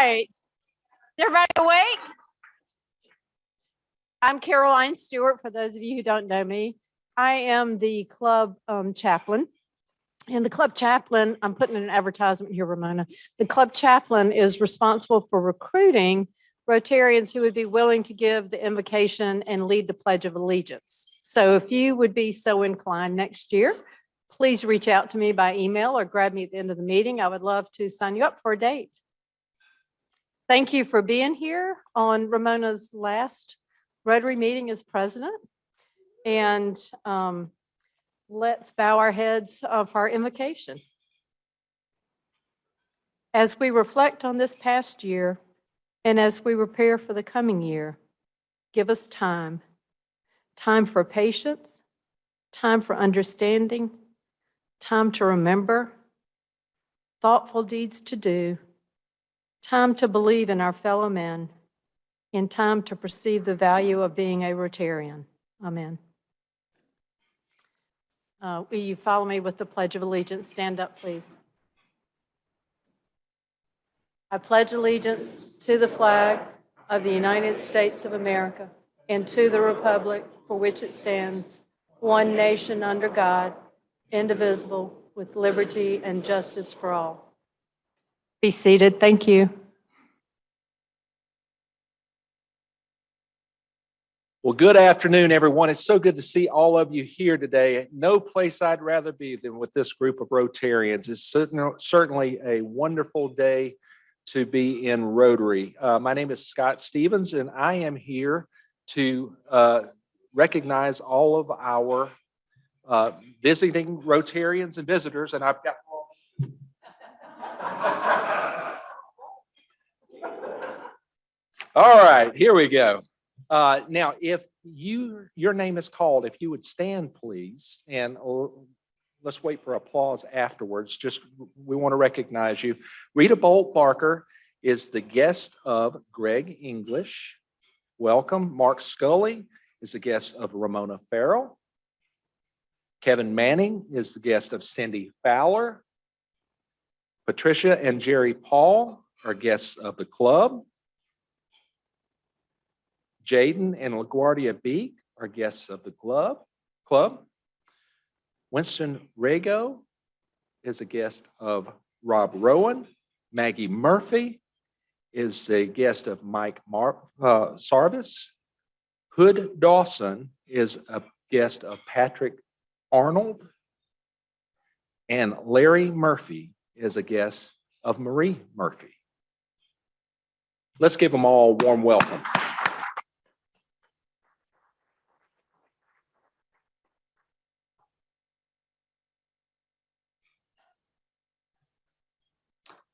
right. Is everybody awake? I'm Caroline Stewart, for those of you who don't know me. I am the club chaplain. And the club chaplain, I'm putting in an advertisement here, Ramona. The club chaplain is responsible for recruiting Rotarians who would be willing to give the invocation and lead the Pledge of Allegiance. So if you would be so inclined next year, please reach out to me by email or grab me at the end of the meeting. I would love to sign you up for a date. Thank you for being here on Ramona's last Rotary meeting as president. And let's bow our heads of our invocation. As we reflect on this past year and as we prepare for the coming year, give us time for patience, time for understanding, time to remember, thoughtful deeds to do, time to believe in our fellow men, and time to perceive the value of being a Rotarian. Amen. Will you follow me with the Pledge of Allegiance? Stand up, please. I pledge allegiance to the flag of the United States of America and to the republic for which it stands, one nation under God, indivisible, with liberty and justice for all. Be seated. Thank you. Well, good afternoon, everyone. It's so good to see all of you here today. No place I'd rather be than with this group of Rotarians. It's certainly a wonderful day to be in Rotary. My name is Scott Stevens, and I am here to recognize all of our visiting Rotarians and visitors, and I've got all right, here we go. Now, if your name is called, if you would stand, please, and let's wait for applause afterwards. We want to recognize you. Rita Bolt Barker is the guest of Greg English. Welcome. Mark Scully is the guest of Ramona Farrell. Kevin Manning is the guest of Cindy Fowler. Patricia and Jerry Paul are guests of the club. Jaden and LaGuardia Beek are guests of the club. Winston Rago is a guest of Rob Rowan. Maggie Murphy is a guest of Mike Sarvis. Hood Dawson is a guest of Patrick Arnold. And Larry Murphy is a guest of Marie Murphy. Let's give them all a warm welcome.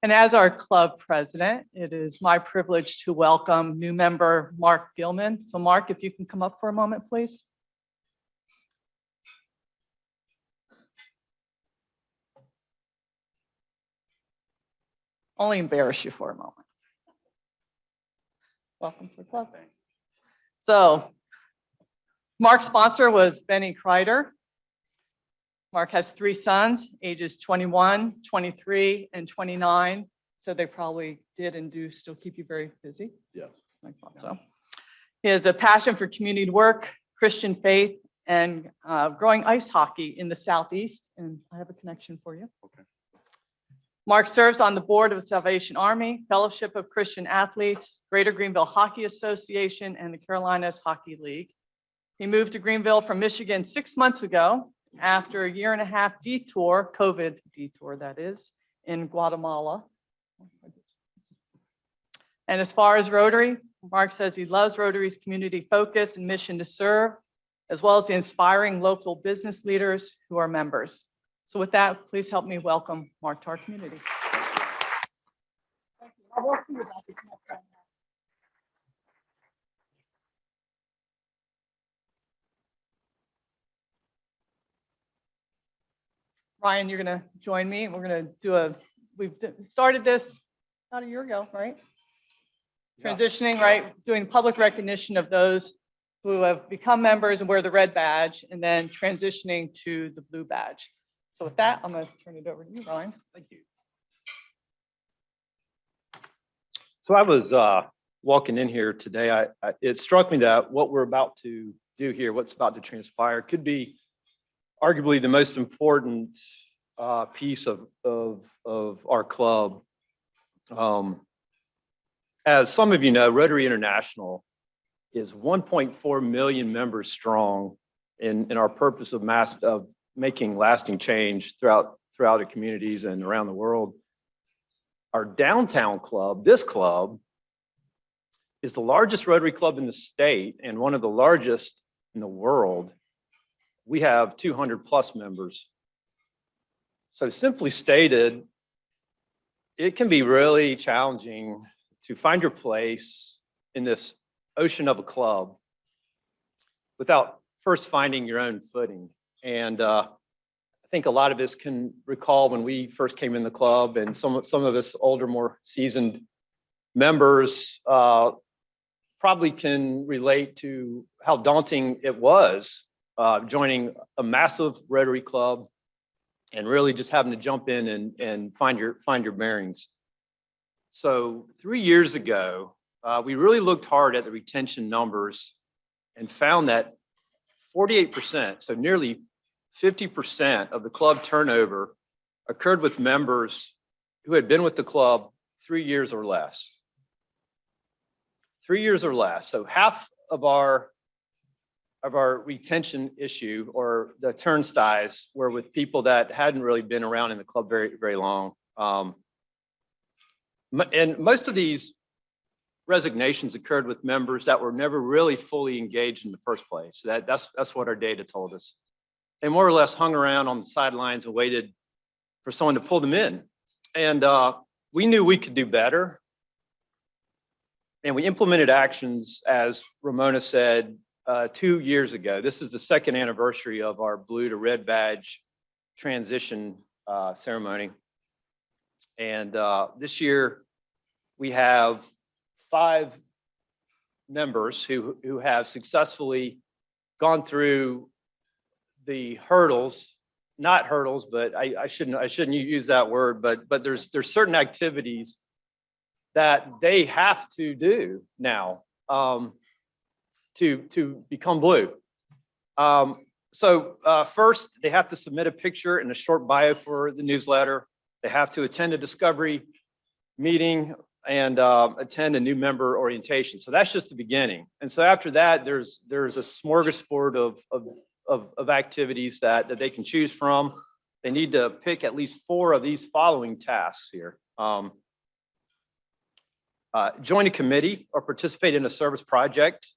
And as our club president, it is my privilege to welcome new member Mark Gilman. So Mark, if you can come up for a moment, please. Only embarrass you for a moment. Welcome to the club. So Mark's sponsor was Benny Kreider. Mark has 3 sons, ages 21, 23, and 29. So they probably did and do still keep you very busy. Yes. I thought so. He has a passion for community work, Christian faith, and growing ice hockey in the Southeast. And I have a connection for you. Okay. Mark serves on the board of the Salvation Army, Fellowship of Christian Athletes, Greater Greenville Hockey Association, and the Carolinas Hockey League. He moved to Greenville from Michigan 6 months ago after a 1.5-year detour, COVID detour that is, in Guatemala. And as far as Rotary, Mark says he loves Rotary's community focus and mission to serve, as well as the inspiring local business leaders who are members. So with that, please help me welcome Mark to our community. Thank you. I'll walk through that. Ryan, you're going to join me. We're going to do we've started this about a year ago, right? Yes. Transitioning, right? Doing public recognition of those who have become members and wear the red badge, and then transitioning to the blue badge. So with that, I'm going to turn it over to you, Ryan. Thank you. So I was walking in here today. It struck me that what we're about to do here, what's about to transpire, could be arguably the most important piece of our club. As some of you know, Rotary International is 1.4 million members strong in our purpose of making lasting change throughout the communities and around the world. Our downtown club, this club, is the largest Rotary club in the state and one of the largest in the world. We have 200 plus members. So simply stated, it can be really challenging to find your place in this ocean of a club without first finding your own footing. And I think a lot of us can recall when we first came in the club, and some of us older, more seasoned members probably can relate to how daunting it was joining a massive Rotary club and really just having to jump in and find your bearings. So 3 years ago, we really looked hard at the retention numbers and found that 48%, so nearly 50% of the club turnover occurred with members who had been with the club 3 years or less. 3 years or less. So half of our retention issue, or the turnstiles, were with people that hadn't really been around in the club very, very long. And most of these resignations occurred with members that were never really fully engaged in the first place. That's what our data told us. They more or less hung around on the sidelines and waited for someone to pull them in. And we knew we could do better. And we implemented actions, as Ramona said, 2 years ago. This is the second anniversary of our blue to red badge transition ceremony. And this year, we have 5 members who have successfully gone through the hurdles, not hurdles, but I shouldn't use that word, but there's certain activities that they have to do now to become blue. So first, they have to submit a picture and a short bio for the newsletter. They have to attend a discovery meeting and attend a new member orientation. So that's just the beginning. And so after that, there's a smorgasbord of activities that they can choose from. They need to pick at least 4 of these following tasks here. Join a committee or participate in a service project,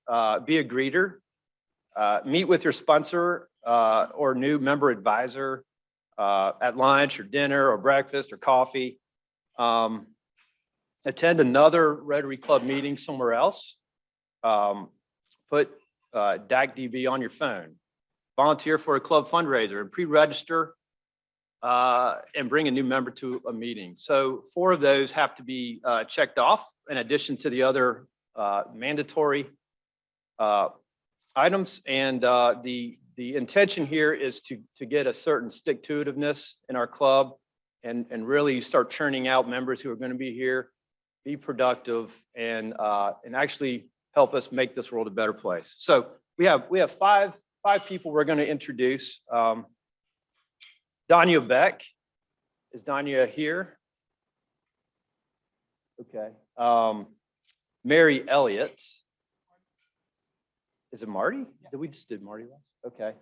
be a greeter, meet with your sponsor or new member advisor at lunch or dinner or breakfast or coffee, attend another Rotary Club meeting somewhere else, put DAC-DB on your phone, volunteer for a club fundraiser and pre-register and bring a new member to a meeting. So 4 of those have to be checked off in addition to the other mandatory items. And the intention here is to get a certain stick-to-itiveness in our club and really start churning out members who are going to be here, be productive, and actually help us make this world a better place. So we have five people we're going to introduce. Danya Beck. Is Danya here? Okay. Mary Elliott. Is it Marty? Yeah. Did we just did Marty last? Okay.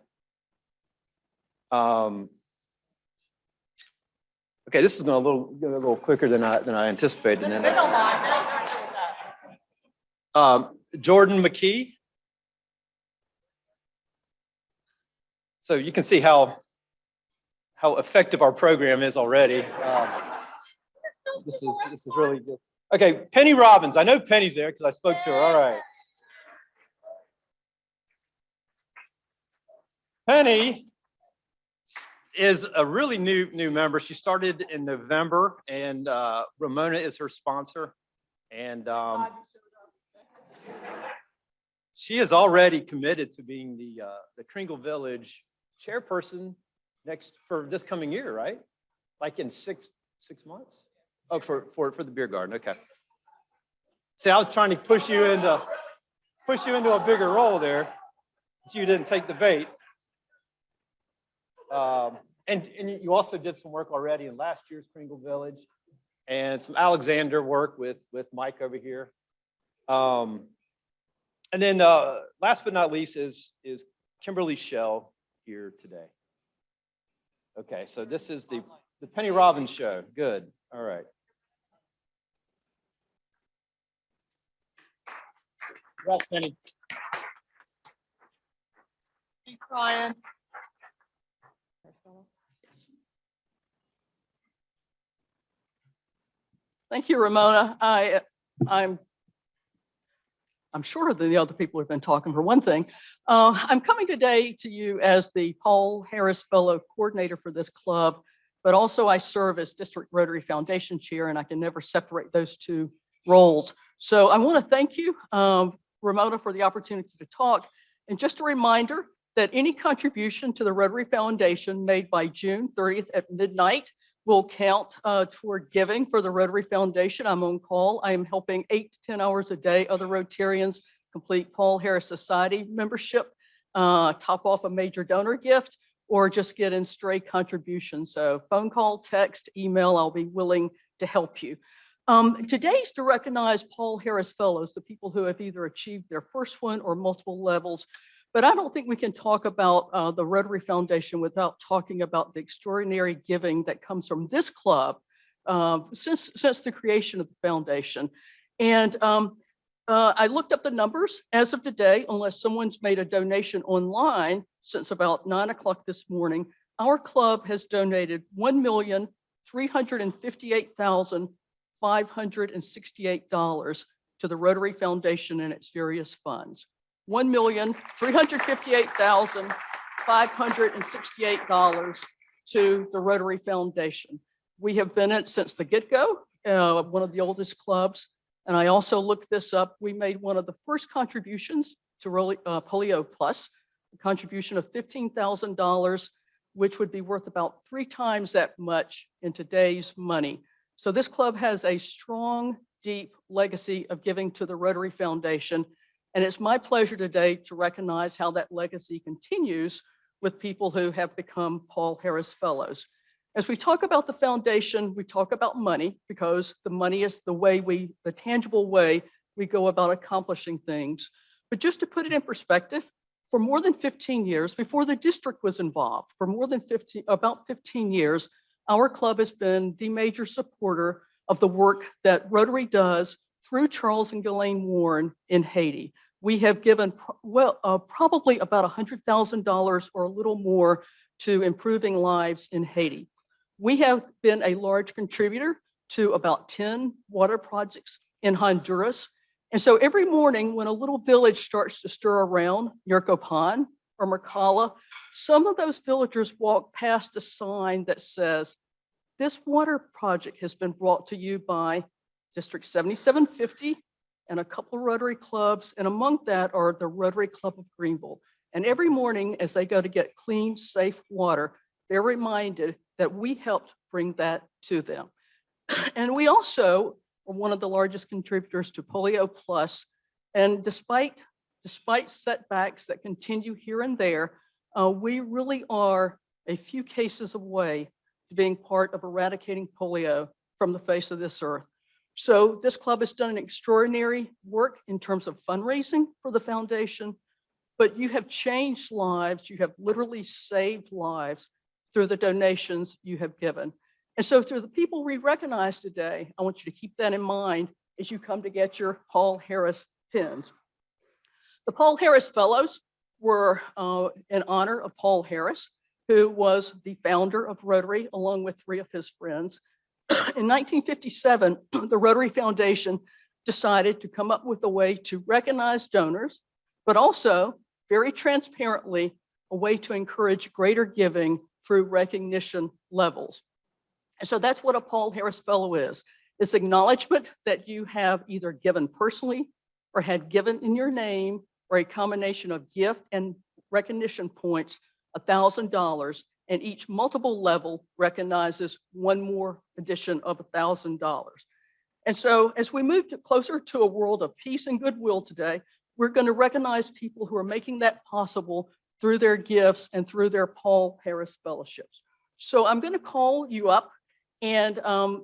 Okay, this is going a little quicker than I anticipated. They don't mind. They don't mind with that. Jordan McKee. So you can see how effective our program is already. This is really good. Okay, Penny Robbins. I know Penny's there because I spoke to her. All right. Penny is a really new member. She started in November, and Ramona is her sponsor. And she is already committed to being the Greenville Village chairperson for this coming year, right? Like in six months? Oh, for the beer garden. Okay. See, I was trying to push you into a bigger role there, but you didn't take the bait. And you also did some work already in last year's Greenville Village and some Alexander work with Mike over here. And then last but not least is Kimberly Shell here today. Okay, so this is the Penny Robbins show. Good. All right. Congrats, Penny. Thanks, Ryan. Thank you, Ramona. I'm shorter than the other people who've been talking, for one thing. I'm coming today to you as the Paul Harris Fellow Coordinator for this club, but also I serve as District Rotary Foundation Chair, and I can never separate those two roles. So I want to thank you, Ramona, for the opportunity to talk. And just a reminder that any contribution to the Rotary Foundation made by June 30th at midnight will count toward giving for the Rotary Foundation. I'm on call. I am helping 8 to 10 hours a day other Rotarians complete Paul Harris Society membership, top off a major donor gift, or just get in stray contributions. So phone call, text, email, I'll be willing to help you. Today's to recognize Paul Harris Fellows, the people who have either achieved their first one or multiple levels. But I don't think we can talk about the Rotary Foundation without talking about the extraordinary giving that comes from this club since the creation of the foundation. And I looked up the numbers as of today, unless someone's made a donation online since about 9 o'clock this morning. Our club has donated $1,358,568 to the Rotary Foundation and its various funds. $1,358,568 to the Rotary Foundation. We have been in it since the get-go, one of the oldest clubs. And I also looked this up. We made one of the first contributions to Polio Plus, a contribution of $15,000, which would be worth about 3 times that much in today's money. So this club has a strong, deep legacy of giving to the Rotary Foundation. And it's my pleasure today to recognize how that legacy continues with people who have become Paul Harris Fellows. As we talk about the foundation, we talk about money because the money is the tangible way we go about accomplishing things. But just to put it in perspective, for more than 15 years, before the district was involved, for more than about 15 years, our club has been the major supporter of the work that Rotary does through Charles and Ghislaine Warren in Haiti. We have given probably about $100,000 or a little more to improving lives in Haiti. We have been a large contributor to about 10 water projects in Honduras. And so every morning when a little village starts to stir around, Yurcopan or Mercala, some of those villagers walk past a sign that says, "This water project has been brought to you by District 7750 and a couple of Rotary clubs, and among that are the Rotary Club of Greenville." And every morning as they go to get clean, safe water, they're reminded that we helped bring that to them. And we also are one of the largest contributors to Polio Plus. And despite setbacks that continue here and there, we really are a few cases away to being part of eradicating polio from the face of this earth. So this club has done an extraordinary work in terms of fundraising for the foundation, but you have changed lives. You have literally saved lives through the donations you have given. And so through the people we recognize today, I want you to keep that in mind as you come to get your Paul Harris pins. The Paul Harris Fellows were in honor of Paul Harris, who was the founder of Rotary along with 3 of his friends. In 1957, the Rotary Foundation decided to come up with a way to recognize donors, but also very transparently, a way to encourage greater giving through recognition levels. And so that's what a Paul Harris Fellow is. It's acknowledgement that you have either given personally or had given in your name or a combination of gift and recognition points, $1,000, and each multiple level recognizes one more addition of $1,000. And so as we move closer to a world of peace and goodwill today, we're going to recognize people who are making that possible through their gifts and through their Paul Harris Fellowships. So I'm going to call you up, and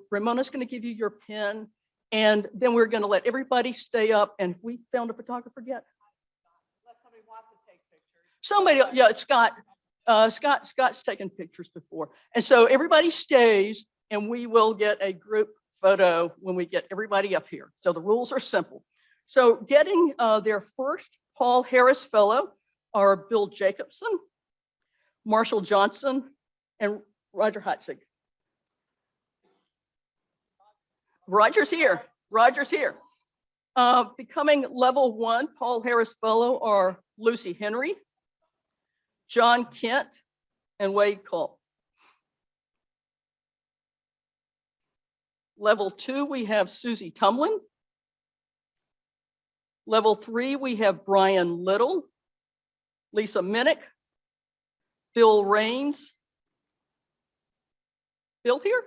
Ramona's going to give you your pen, and then we're going to let everybody stay up. And if we found a photographer yet? Somebody, yeah, Scott. Scott's taken pictures before. And so everybody stays, and we will get a group photo when we get everybody up here. So the rules are simple. So getting their first Paul Harris Fellow are Bill Jacobson, Marshall Johnson, and Roger Heitzig. Roger's here. Roger's here. Becoming level 1 Paul Harris Fellow are Lucy Henry, John Kent, and Wade Culp. Level 2, we have Susie Tumlin. Level 3, we have Brian Little, Lisa Minnick, Bill Raines. Bill here?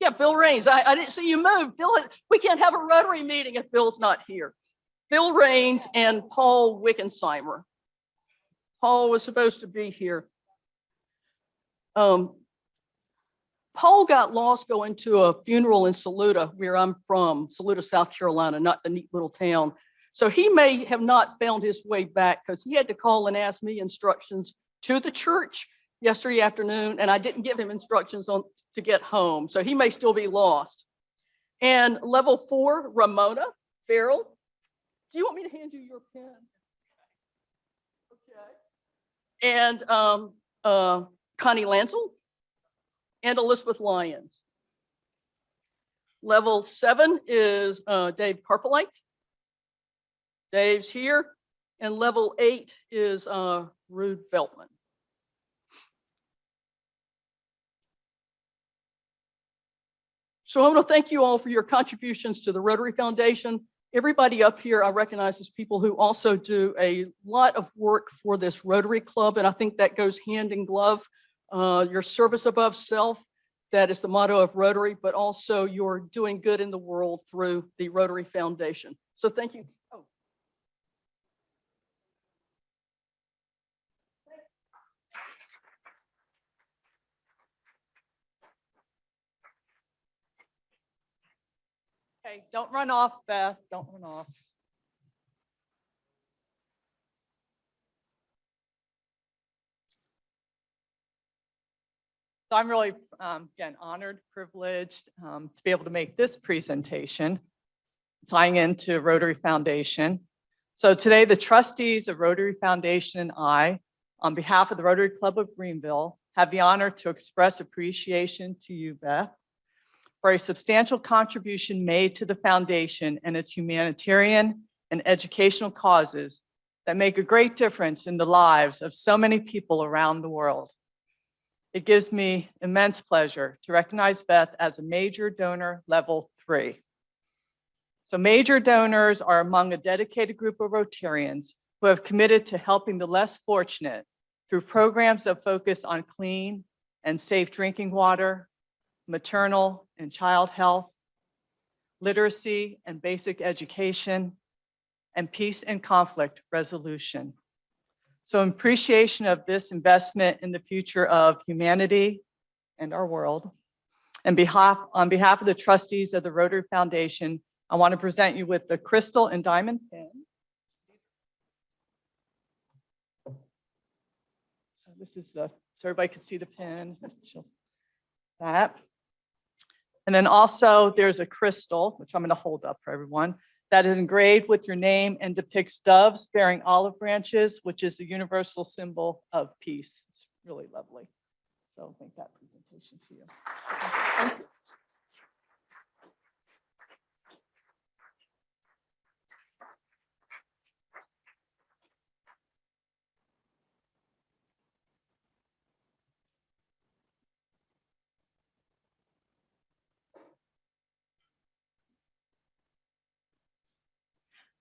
Yeah, Bill Raines. I didn't see you move. Bill, we can't have a Rotary meeting if Bill's not here. Bill Raines and Paul Wickensheimer. Paul was supposed to be here. Paul got lost going to a funeral in Saluda, where I'm from, Saluda, South Carolina, not the neat little town. So he may have not found his way back because he had to call and ask me instructions to the church yesterday afternoon, and I didn't give him instructions on to get home. So he may still be lost. And level 4, Ramona Farrell. Do you want me to hand you your pen? Okay. And Connie Lansell and Elizabeth Lyons. Level 7 is Dave Carfelite. Dave's here. And level 8 is Rude Veltman. So I want to thank you all for your contributions to the Rotary Foundation. Everybody up here I recognize as people who also do a lot of work for this Rotary Club, and I think that goes hand in glove. Your service above self, that is the motto of Rotary, but also you're doing good in the world through the Rotary Foundation. So thank you. Oh. Okay, don't run off, Beth. Don't run off. So I'm really, again, honored, privileged to be able to make this presentation, tying into Rotary Foundation. So today, the trustees of Rotary Foundation and I, on behalf of the Rotary Club of Greenville, have the honor to express appreciation to you, Beth, for a substantial contribution made to the foundation and its humanitarian and educational causes that make a great difference in the lives of so many people around the world. It gives me immense pleasure to recognize Beth as a major donor level 3. So major donors are among a dedicated group of Rotarians who have committed to helping the less fortunate through programs that focus on clean and safe drinking water, maternal and child health, literacy and basic education, and peace and conflict resolution. So in appreciation of this investment in the future of humanity and our world, and on behalf of the trustees of the Rotary Foundation, I want to present you with the crystal and diamond pen. So this is so everybody can see the pen. That. And then also there's a crystal, which I'm going to hold up for everyone, that is engraved with your name and depicts doves bearing olive branches, which is the universal symbol of peace. It's really lovely. So I'll make that presentation to you. Thank you.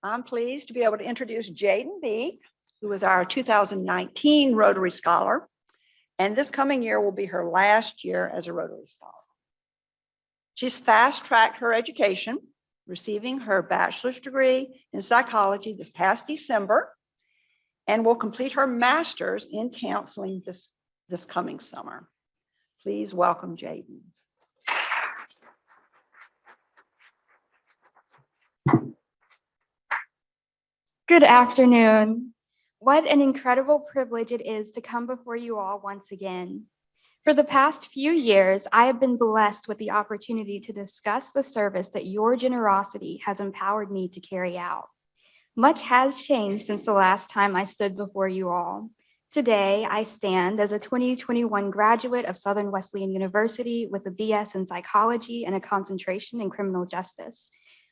I'm pleased to be able to introduce Jaden Beek, who is our 2019 Rotary Scholar. And this coming year will be her last year as a Rotary Scholar. She's fast-tracked her education, receiving her bachelor's degree in psychology this past December, and will complete her master's in counseling this coming summer. Please welcome Jaden. Good afternoon. What an incredible privilege it is to come before you all once again. For the past few years, I have been blessed with the opportunity to discuss the service that your generosity has empowered me to carry out. Much has changed since the last time I stood before you all. Today, I stand as a 2021 graduate of Southern Wesleyan University with a BS in psychology and a concentration in criminal justice.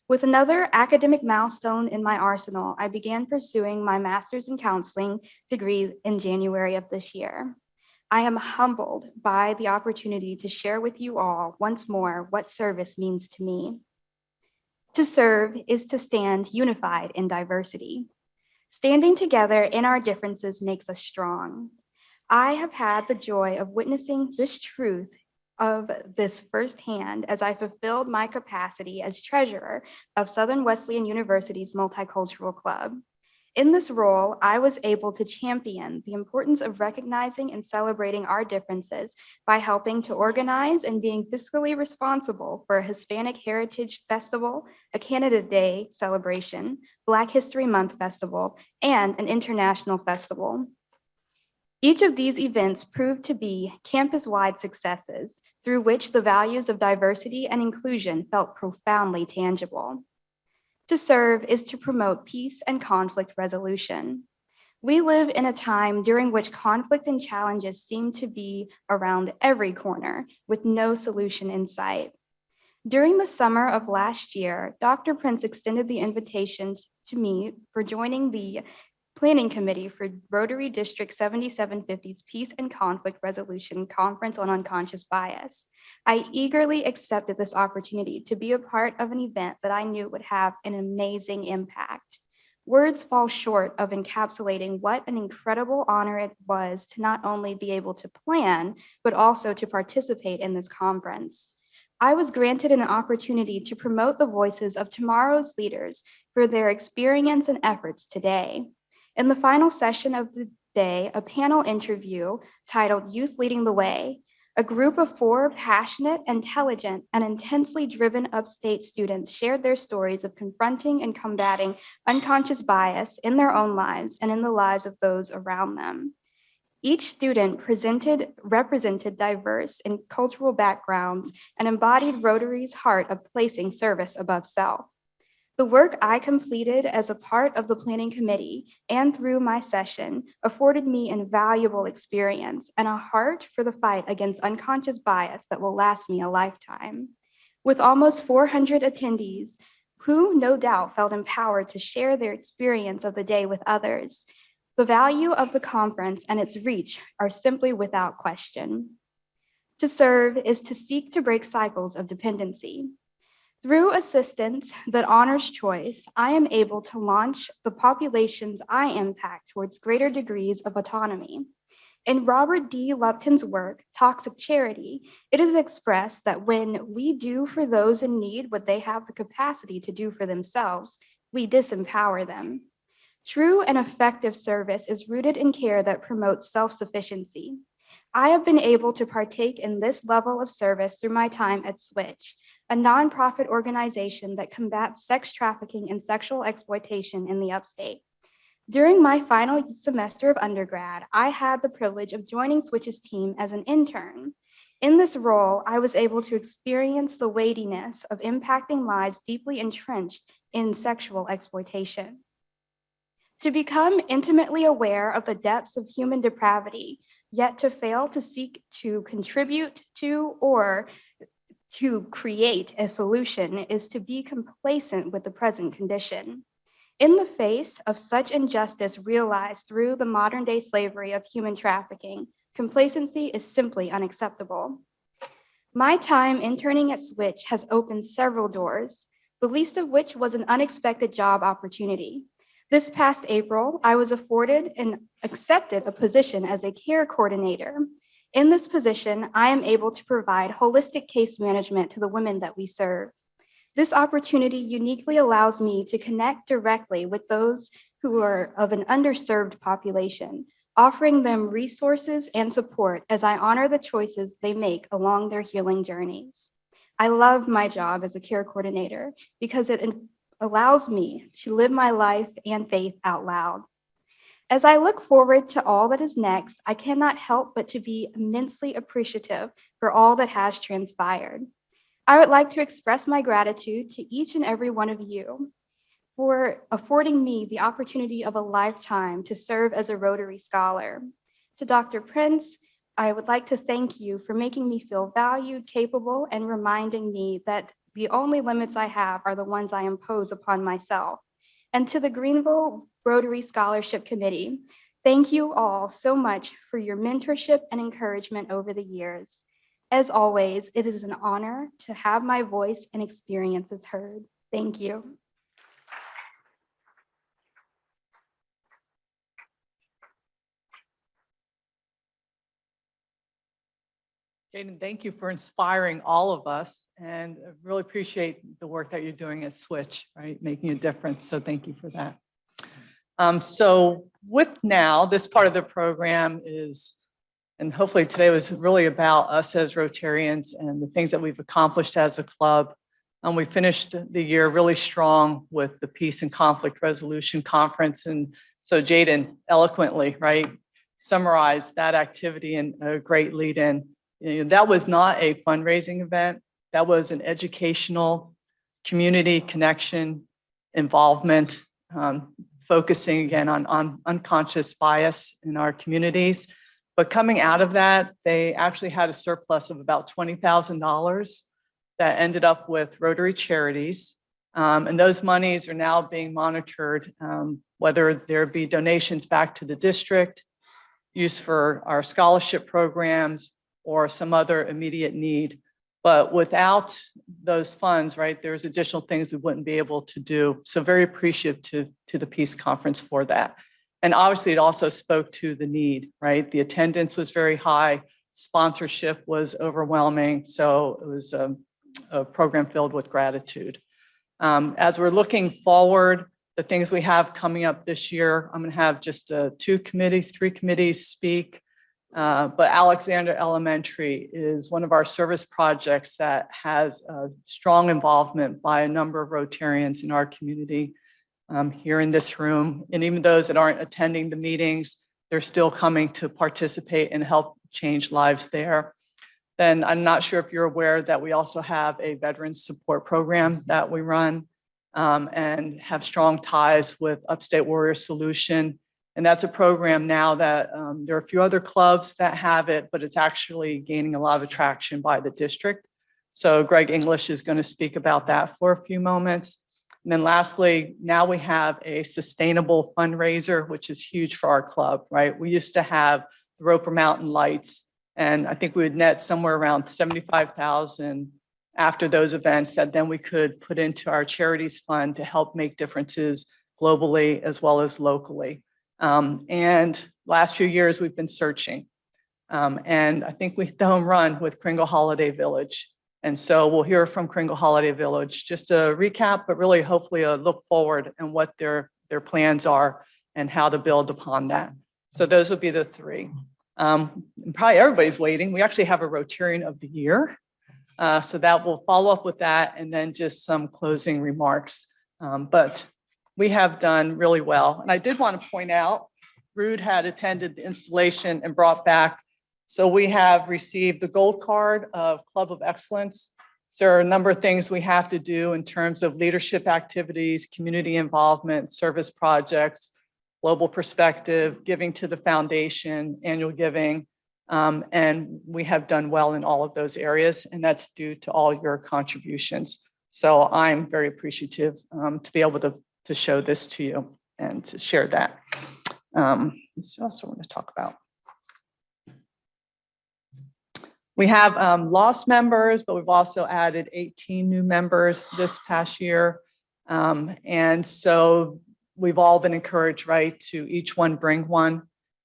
With another academic milestone in my arsenal, I began pursuing my master's in counseling degree in January of this year. I am humbled by the opportunity to share with you all once more what service means to me. To serve is to stand unified in diversity. Standing together in our differences makes us strong. I have had the joy of witnessing this truth of this firsthand as I fulfilled my capacity as treasurer of Southern Wesleyan University's Multicultural Club. In this role, I was able to champion the importance of recognizing and celebrating our differences by helping to organize and being fiscally responsible for a Hispanic Heritage Festival, a Canada Day celebration, Black History Month Festival, and an international festival. Each of these events proved to be campus-wide successes through which the values of diversity and inclusion felt profoundly tangible. To serve is to promote peace and conflict resolution. We live in a time during which conflict and challenges seem to be around every corner with no solution in sight. During the summer of last year, Dr. Prince extended the invitation to me for joining the Planning Committee for Rotary District 7750's Peace and Conflict Resolution Conference on Unconscious Bias. I eagerly accepted this opportunity to be a part of an event that I knew would have an amazing impact. Words fall short of encapsulating what an incredible honor it was to not only be able to plan, but also to participate in this conference. I was granted an opportunity to promote the voices of tomorrow's leaders for their experience and efforts today. In the final session of the day, a panel interview titled Youth Leading the Way, a group of 4 passionate, intelligent, and intensely driven upstate students shared their stories of confronting and combating unconscious bias in their own lives and in the lives of those around them. Each student represented diverse and cultural backgrounds and embodied Rotary's heart of placing service above self. The work I completed as a part of the planning committee and through my session afforded me invaluable experience and a heart for the fight against unconscious bias that will last me a lifetime. With almost 400 attendees who no doubt felt empowered to share their experience of the day with others, the value of the conference and its reach are simply without question. To serve is to seek to break cycles of dependency. Through assistance that honors choice, I am able to launch the populations I impact towards greater degrees of autonomy. In Robert D. Lupton's work, Toxic Charity, it is expressed that when we do for those in need what they have the capacity to do for themselves, we disempower them. True and effective service is rooted in care that promotes self-sufficiency. I have been able to partake in this level of service through my time at Switch, a nonprofit organization that combats sex trafficking and sexual exploitation in the upstate. During my final semester of undergrad, I had the privilege of joining Switch's team as an intern. In this role, I was able to experience the weightiness of impacting lives deeply entrenched in sexual exploitation. To become intimately aware of the depths of human depravity, yet to fail to seek to contribute to or to create a solution is to be complacent with the present condition. In the face of such injustice realized through the modern day slavery of human trafficking, complacency is simply unacceptable. My time interning at Switch has opened several doors, the least of which was an unexpected job opportunity. This past April, I was afforded and accepted a position as a care coordinator. In this position, I am able to provide holistic case management to the women that we serve. This opportunity uniquely allows me to connect directly with those who are of an underserved population, offering them resources and support as I honor the choices they make along their healing journeys. I love my job as a care coordinator because it allows me to live my life and faith out loud. As I look forward to all that is next, I cannot help but to be immensely appreciative for all that has transpired. I would like to express my gratitude to each and every one of you for affording me the opportunity of a lifetime to serve as a Rotary Scholar. To Dr. Prince, I would like to thank you for making me feel valued, capable, and reminding me that the only limits I have are the ones I impose upon myself. And to the Greenville Rotary Scholarship Committee, thank you all so much for your mentorship and encouragement over the years. As always, it is an honor to have my voice and experiences heard. Thank you. Jaden, thank you for inspiring all of us, and I really appreciate the work that you're doing at Switch, right? Making a difference. So thank you for that. So with now, this part of the program is, and hopefully today was really about us as Rotarians and the things that we've accomplished as a club. We finished the year really strong with the Peace and Conflict Resolution Conference. And so Jaden eloquently, right, summarized that activity in a great lead in. You know, that was not a fundraising event. That was an educational, community connection, involvement, focusing again on unconscious bias in our communities. But coming out of that, they actually had a surplus of about $20,000 that ended up with Rotary charities. And those monies are now being monitored, whether there be donations back to the district, use for our scholarship programs, or some other immediate need. But without those funds, right, there's additional things we wouldn't be able to do. So very appreciative to the Peace Conference for that. And obviously it also spoke to the need, right? The attendance was very high, sponsorship was overwhelming. So it was a program filled with gratitude. As we're looking forward, the things we have coming up this year, I'm gonna have just 3 committees speak. But Alexander Elementary is one of our service projects that has a strong involvement by a number of Rotarians in our community here in this room. And even those that aren't attending the meetings, they're still coming to participate and help change lives there. Then I'm not sure if you're aware that we also have a veterans support program that we run and have strong ties with Upstate Warrior Solution. And that's a program now that there are a few other clubs that have it, but it's actually gaining a lot of attraction by the district. So Greg English is going to speak about that for a few moments. And then lastly, now we have a sustainable fundraiser, which is huge for our club, right? We used to have the Roper Mountain Lights, and I think we would net somewhere around $75,000 after those events that then we could put into our charities fund to help make differences globally as well as locally. And last few years we've been searching. And I think we hit the home run with Kringle Holiday Village. And so we'll hear from Kringle Holiday Village, just a recap, but really hopefully a look forward and what their plans are and how to build upon that. So those would be the 3. Probably everybody's waiting. We actually have a Rotarian of the Year. So that will follow up with that and then just some closing remarks. But we have done really well. And I did want to point out, Rude had attended the installation and brought back. So we have received the gold card of Club of Excellence. So there are a number of things we have to do in terms of leadership activities, community involvement, service projects, global perspective, giving to the foundation, annual giving. And we have done well in all of those areas, and that's due to all your contributions. So I'm very appreciative to be able to show this to you and to share that. That's also what I want to talk about. We have lost members, but we've also added 18 new members this past year. And so we've all been encouraged, right, to each one bring one.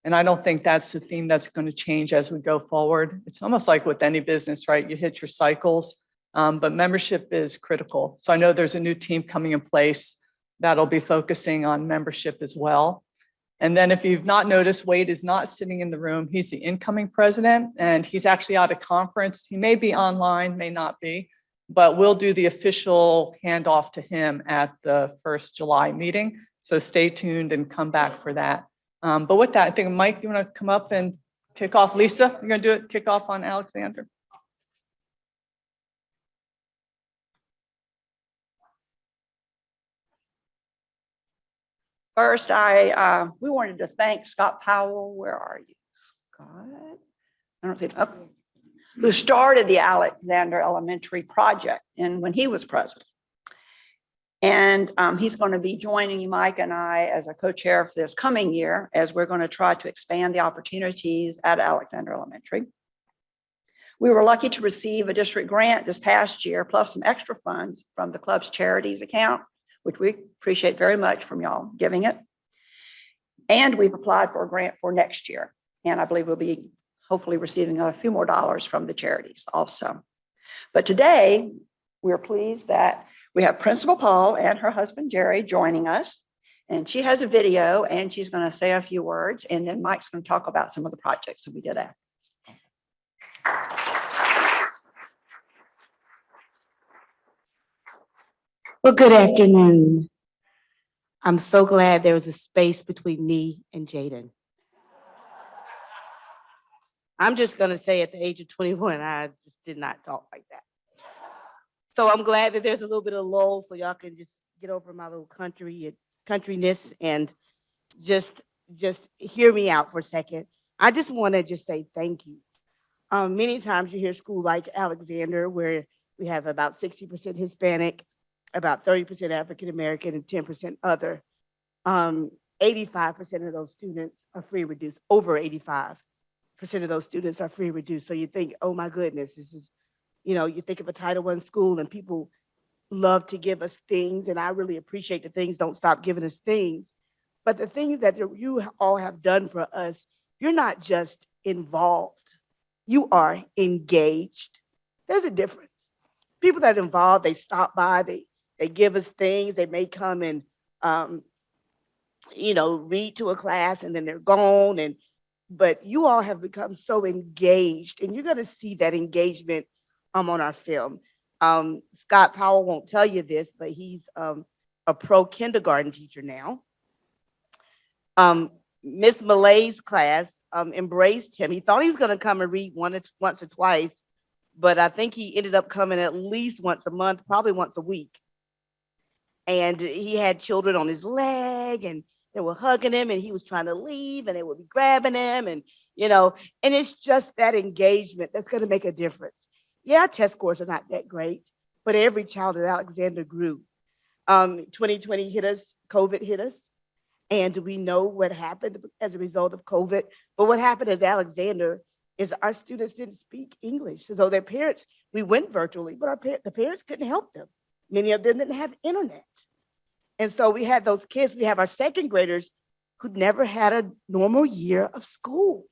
And I don't think that's the theme that's going to change as we go forward. It's almost like with any business, right? You hit your cycles, but membership is critical. So I know there's a new team coming in place that'll be focusing on membership as well. And then if you've not noticed, Wade is not sitting in the room. He's the incoming president, and he's actually out of conference. He may be online, may not be, but we'll do the official handoff to him at the first July meeting. So stay tuned and come back for that. But with that, I think, Mike, you want to come up and kick off? Lisa, you're going to do it, kick off on Alexander. First, we wanted to thank Scott Powell. Where are you, Scott? I don't see it. Okay. Who started the Alexander Elementary project and when he was president. And he's going to be joining Mike and I as a co-chair for this coming year, as we're going to try to expand the opportunities at Alexander Elementary. We were lucky to receive a district grant this past year, plus some extra funds from the club's charities account, which we appreciate very much from y'all giving it. And we've applied for a grant for next year. And I believe we'll be hopefully receiving a few more dollars from the charities also. But today, we're pleased that we have Principal Paul and her husband, Jerry, joining us. And she has a video and she's going to say a few words. And then Mike's going to talk about some of the projects that we did after. Well, good afternoon. I'm so glad there was a space between me and Jaden. I'm just going to say at the age of 21, I just did not talk like that. So I'm glad that there's a little bit of lull so y'all can just get over my little countryness and just hear me out for a second. I just want to just say thank you. Many times you hear school like Alexander, where we have about 60% Hispanic, about 30% African American, and 10% other. 85% of those students are free and reduced. Over 85% of those students are free and reduced. So you think, oh my goodness, this is, you think of a Title I school and people love to give us things, and I really appreciate the things. Don't stop giving us things. But the things that you all have done for us, you're not just involved, you are engaged. There's a difference. People that are involved, they stop by, they give us things, they may come and, read to a class and then they're gone. But you all have become so engaged, and you're going to see that engagement on our film. Scott Powell won't tell you this, but he's a pro kindergarten teacher now. Miss Malay's class embraced him. He thought he was going to come and read once or twice, but I think he ended up coming at least once a month, probably once a week. And he had children on his leg, and they were hugging him, and he was trying to leave, and they would be grabbing him, and and it's just that engagement that's going to make a difference. Yeah, test scores are not that great, but every child at Alexander grew. 2020 hit us, COVID hit us, and we know what happened as a result of COVID. But what happened at Alexander is our students didn't speak English. So their parents, we went virtually, but the parents couldn't help them. Many of them didn't have internet. And so we had those kids, we have our second graders who never had a normal year of school.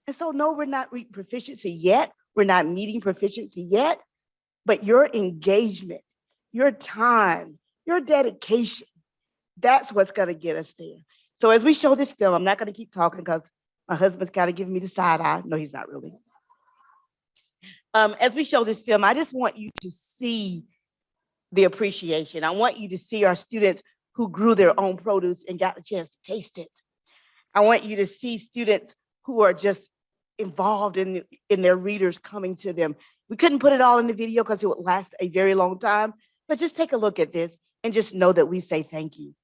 And so no, we're not reaching proficiency yet. We're not meeting proficiency yet, but your engagement, your time, your dedication, that's what's going to get us there. So as we show this film, I'm not going to keep talking because my husband's kind of giving me the side eye. No, he's not really. As we show this film, I just want you to see the appreciation. I want you to see our students who grew their own produce and got a chance to taste it. I want you to see students who are just involved in their readers coming to them. We couldn't put it all in the video because it would last a very long time, but just take a look at this and just know that we say thank you.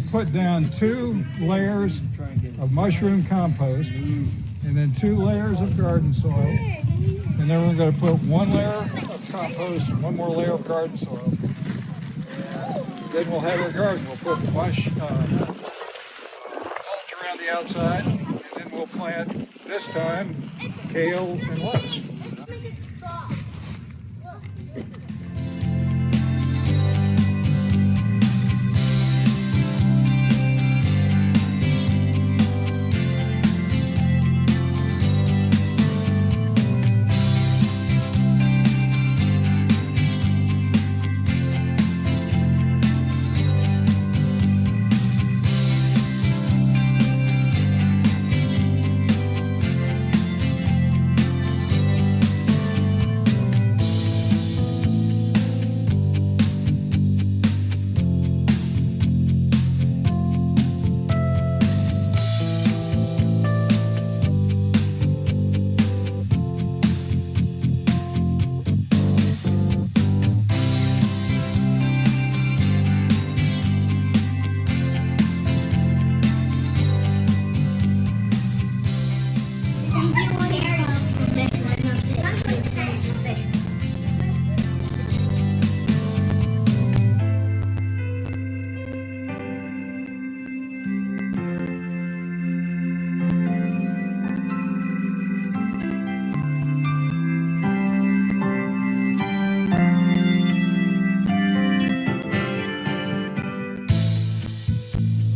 we've put down 2 layers of mushroom compost and then 2 layers of garden soil. And then we're going to put 1 layer of compost and 1 more layer of garden soil. Then we'll have our garden. We'll put mulch around the outside, and then we'll plant, this time, kale and lettuce.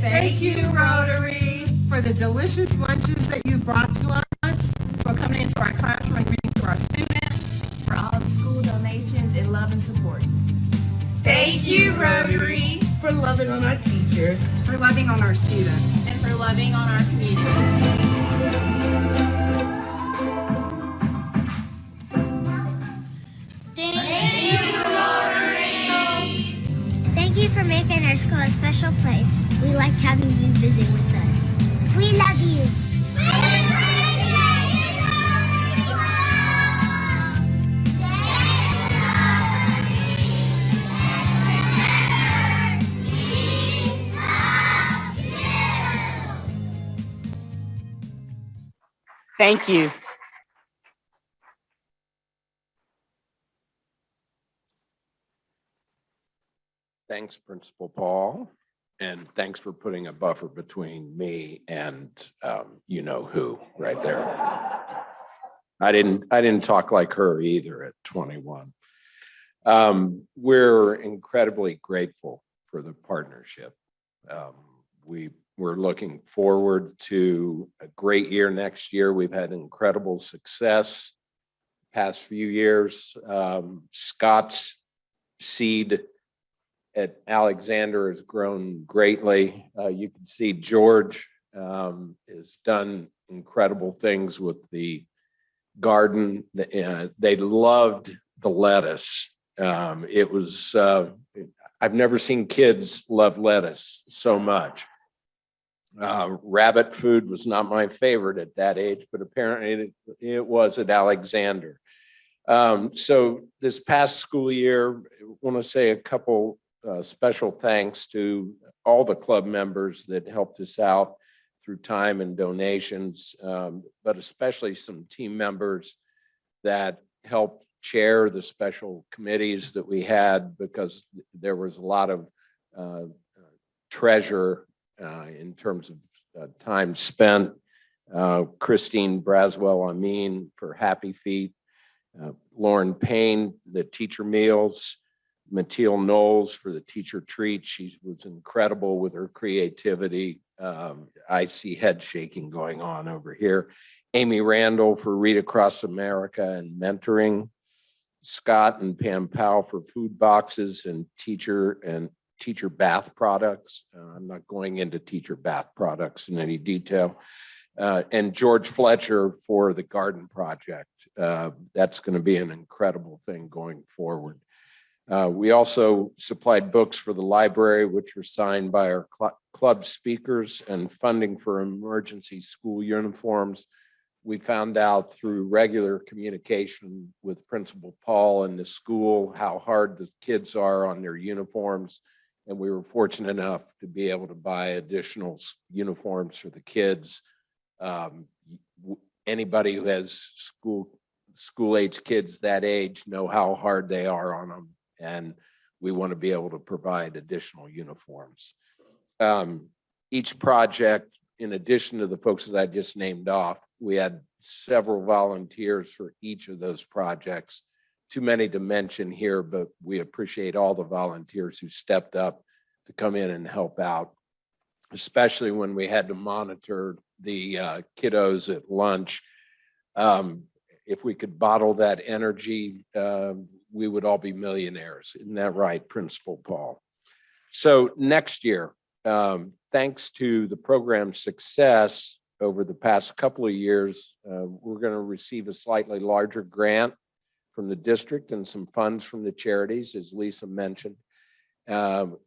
Thank you, Rotary, for the delicious lunches that you brought to us, for coming into our classroom and reading to our students, for all the school donations and love and support. Thank you, Rotary, for loving on our teachers, for loving on our students, and for loving on our community. Thank you for making our school a special place. We like having you visit with us. We love you. Thank you. Thanks, Principal Paul, and thanks for putting a buffer between me and you know who right there. I didn't talk like her either at 21. We're incredibly grateful for the partnership. We're looking forward to a great year next year. We've had incredible success past few years. Scott's seed at Alexander has grown greatly. You can see George has done incredible things with the garden. They loved the lettuce. It was, I've never seen kids love lettuce so much. Rabbit food was not my favorite at that age, but apparently it was at Alexander. So this past school year, I want to say a couple special thanks to all the club members that helped us out through time and donations, but especially some team members that helped chair the special committees that we had, because there was a lot of treasure in terms of time spent. Christine Braswell Amin for Happy Feet, Lauren Payne, the teacher meals, Mateel Knowles for the teacher treat. She was incredible with her creativity. I see head shaking going on over here. Amy Randall for Read Across America and mentoring. Scott and Pam Powell for food boxes and teacher bath products. I'm not going into teacher bath products in any detail. And George Fletcher for the garden project. That's going to be an incredible thing going forward. We also supplied books for the library, which were signed by our club speakers, and funding for emergency school uniforms. We found out through regular communication with Principal Paul and the school how hard the kids are on their uniforms. And we were fortunate enough to be able to buy additional uniforms for the kids. Anybody who has school age kids that age know how hard they are on them. And we want to be able to provide additional uniforms. Each project, in addition to the folks that I just named off, we had several volunteers for each of those projects. Too many to mention here, but we appreciate all the volunteers who stepped up to come in and help out, especially when we had to monitor the kiddos at lunch. If we could bottle that energy, we would all be millionaires. Isn't that right, Principal Paul? So next year, thanks to the program's success over the past couple of years, we're going to receive a slightly larger grant from the district and some funds from the charities, as Lisa mentioned,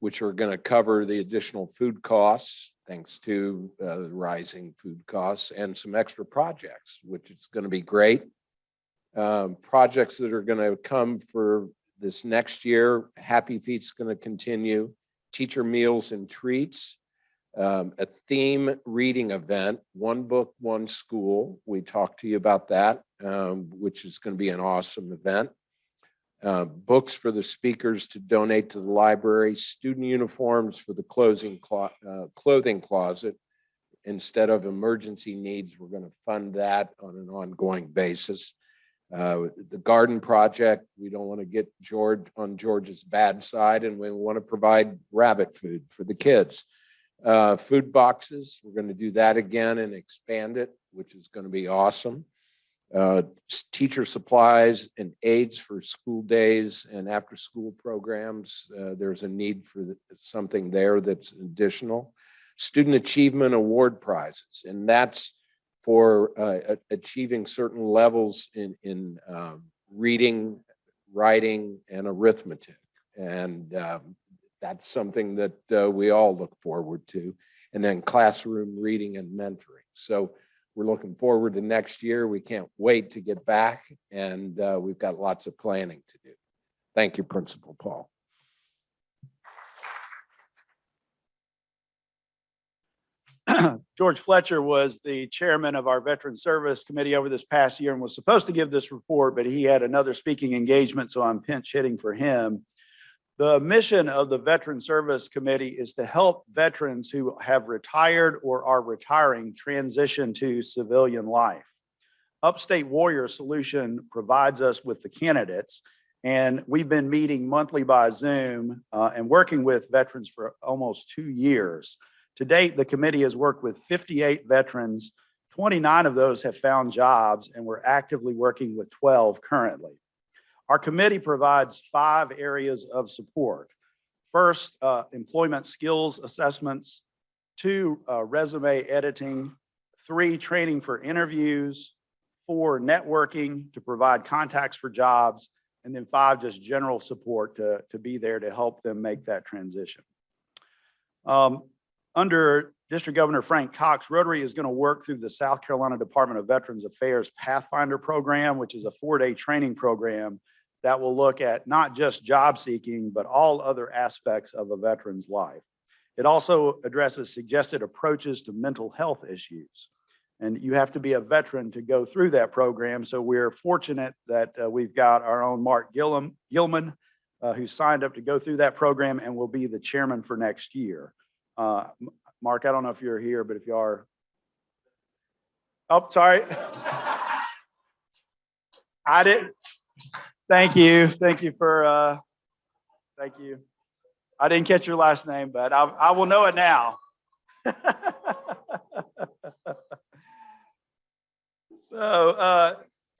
which are going to cover the additional food costs, thanks to the rising food costs, and some extra projects, which is going to be great. Projects that are going to come for this next year, Happy Feet's going to continue, teacher meals and treats, a theme reading event, one book, one school. We talked to you about that, which is going to be an awesome event. Books for the speakers to donate to the library, student uniforms for the clothing closet. Instead of emergency needs, we're going to fund that on an ongoing basis. The garden project, we don't want to get George on George's bad side, and we want to provide rabbit food for the kids. Food boxes, we're going to do that again and expand it, which is going to be awesome. Teacher supplies and aids for school days and after school programs. There's a need for something there that's additional. Student Achievement Award prizes, and that's for achieving certain levels in reading, writing, and arithmetic. And that's something that we all look forward to. And then classroom reading and mentoring. So we're looking forward to next year. We can't wait to get back, and we've got lots of planning to do. Thank you, Principal Paul. George Fletcher was the chairman of our Veteran Service Committee over this past year and was supposed to give this report, but he had another speaking engagement, so I'm pinch hitting for him. The mission of the Veteran Service Committee is to help veterans who have retired or are retiring transition to civilian life. Upstate Warrior Solution provides us with the candidates, and we've been meeting monthly by Zoom and working with veterans for almost 2 years. To date, the committee has worked with 58 veterans. 29 of those have found jobs, and we're actively working with 12 currently. Our committee provides 5 areas of support. First, employment skills assessments. 2, resume editing. 3, training for interviews. 4, networking to provide contacts for jobs. And then 5, just general support to be there to help them make that transition. Under District Governor Frank Cox, Rotary is going to work through the South Carolina Department of Veterans Affairs Pathfinder program, which is a 4-day training program that will look at not just job seeking, but all other aspects of a veteran's life. It also addresses suggested approaches to mental health issues. And you have to be a veteran to go through that program. So we're fortunate that we've got our own Mark Gilman, who signed up to go through that program and will be the chairman for next year. Mark, I don't know if you're here, but if you are. Oh, sorry. I didn't. Thank you. Thank you for, thank you. I didn't catch your last name, but I will know it now.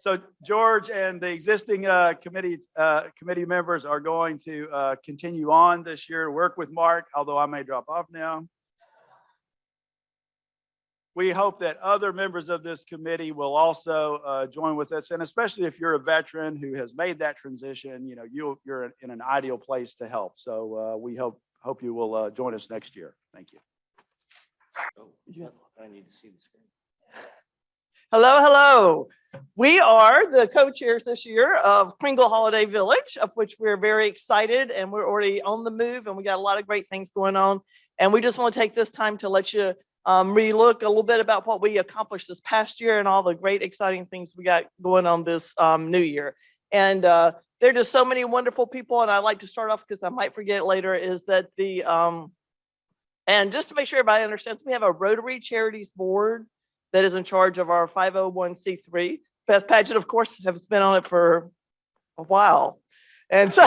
So George and the existing committee members are going to continue on this year to work with Mark, although I may drop off now. We hope that other members of this committee will also join with us, and especially if you're a veteran who has made that transition, you know, you're in an ideal place to help. So we hope you will join us next year. Thank you. I need to see the screen. Hello, hello. We are the co-chairs this year of Greenville Holiday Village, of which we're very excited, and we're already on the move, and we got a lot of great things going on. And we just want to take this time to let you relook a little bit about what we accomplished this past year and all the great exciting things we got going on this new year. And there are just so many wonderful people, and I'd like to start off, because I might forget later, is that and just to make sure everybody understands, we have a Rotary Charities Board that is in charge of our 501c3. Beth Paget, of course, has been on it for a while. And so,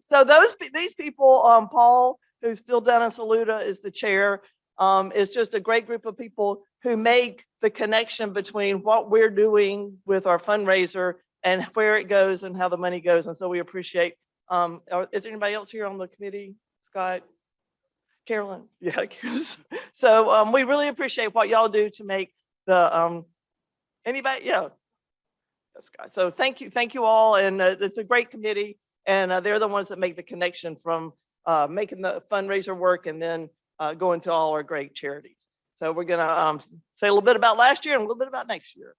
so these people, Paul, who's still down in Saluda, is the chair, is just a great group of people who make the connection between what we're doing with our fundraiser and where it goes and how the money goes. And so we appreciate, is there anybody else here on the committee? Scott? Carolyn? Yeah. So we really appreciate what y'all do to make the, anybody? Yeah. Yes, guys. So thank you all. And it's a great committee, and they're the ones that make the connection from making the fundraiser work and then going to all our great charities. So we're gonna say a little bit about last year and a little bit about next year.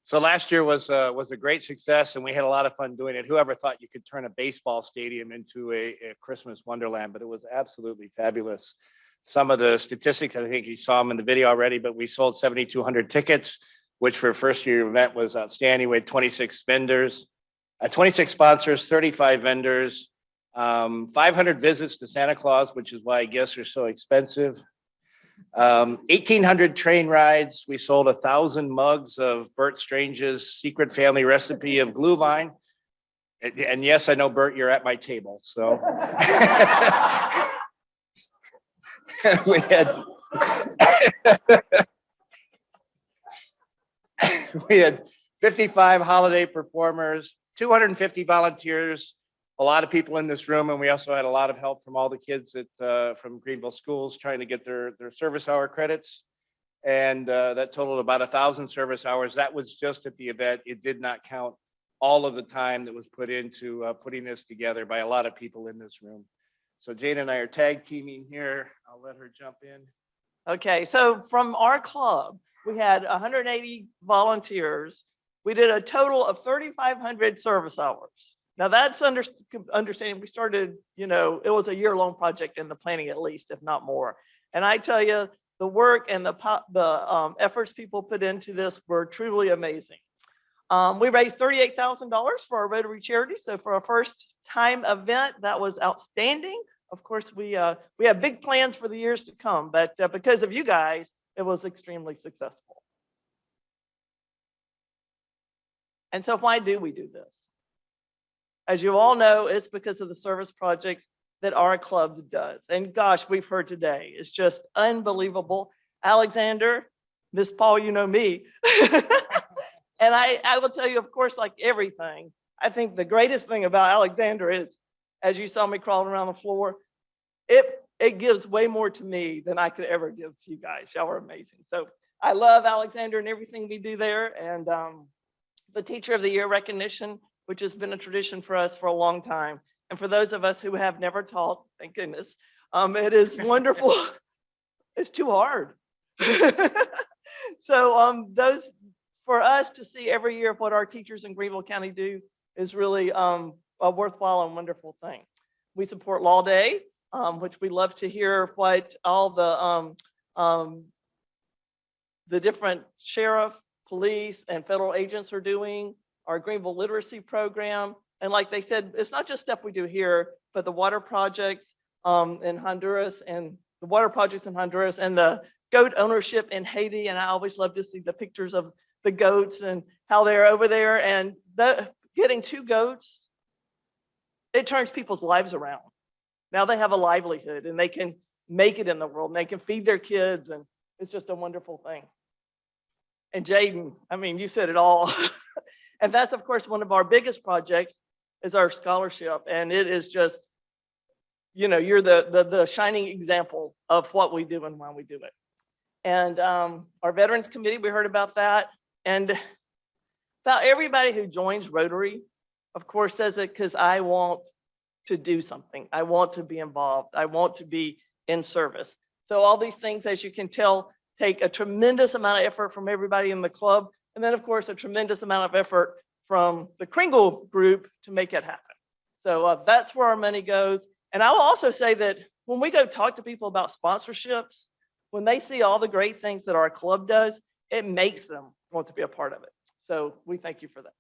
So last year was a great success, and we had a lot of fun doing it. Whoever thought you could turn a baseball stadium into a Christmas wonderland, but it was absolutely fabulous. Some of the statistics, I think you saw them in the video already, but we sold 7,200 tickets, which for a first year event was outstanding. We had 26 vendors, 26 sponsors, 35 vendors, 500 visits to Santa Claus, which is why gifts are so expensive. 1,800 train rides. We sold 1,000 mugs of Bert Strange's secret family recipe of Glühwein. And yes, I know, Bert, you're at my table. So we had 55 holiday performers, 250 volunteers, a lot of people in this room, and we also had a lot of help from all the kids from Greenville schools trying to get their service hour credits. And that totaled about 1,000 service hours. That was just at the event. It did not count all of the time that was put into putting this together by a lot of people in this room. So Jane and I are tag teaming here. I'll let her jump in. Okay, so from our club, we had 180 volunteers. We did a total of 3,500 service hours. Now that's understanding we started, it was a year-long project in the planning at least, if not more. And I tell you, the work and the efforts people put into this were truly amazing. We raised $38,000 for our Rotary charity. So for our first time event, that was outstanding. Of course, we have big plans for the years to come, but because of you guys, it was extremely successful. And so why do we do this? As you all know, it's because of the service projects that our club does. And gosh, we've heard today, it's just unbelievable. Alexander, Miss Paul, you know me. And I will tell you, of course, like everything, I think the greatest thing about Alexander is, as you saw me crawling around the floor, it gives way more to me than I could ever give to you guys. Y'all are amazing. So I love Alexander and everything we do there. And the Teacher of the Year recognition, which has been a tradition for us for a long time. And for those of us who have never taught, thank goodness, It is wonderful. It's too hard. So those, for us to see every year what our teachers in Greenville County do is really a worthwhile and wonderful thing. We support Law Day, which we love to hear what all the different sheriff, police, and federal agents are doing. Our Greenville Literacy Program. And like they said, it's not just stuff we do here, but the water projects in Honduras and the water projects in Honduras and the goat ownership in Haiti. And I always love to see the pictures of the goats and how they're over there. And getting 2 goats, it turns people's lives around. Now they have a livelihood and they can make it in the world and they can feed their kids. And it's just a wonderful thing. And Jaden, I mean, you said it all. And that's, of course, one of our biggest projects is our scholarship. And it is just, you know, you're the shining example of what we do and why we do it. And our Veterans Committee, we heard about that. And about everybody who joins Rotary, of course, says it because I want to do something. I want to be involved. I want to be in service. So all these things, as you can tell, take a tremendous amount of effort from everybody in the club. And then, of course, a tremendous amount of effort from the Kringle group to make it happen. So that's where our money goes. And I will also say that when we go talk to people about sponsorships, when they see all the great things that our club does, it makes them want to be a part of it. So we thank you for that.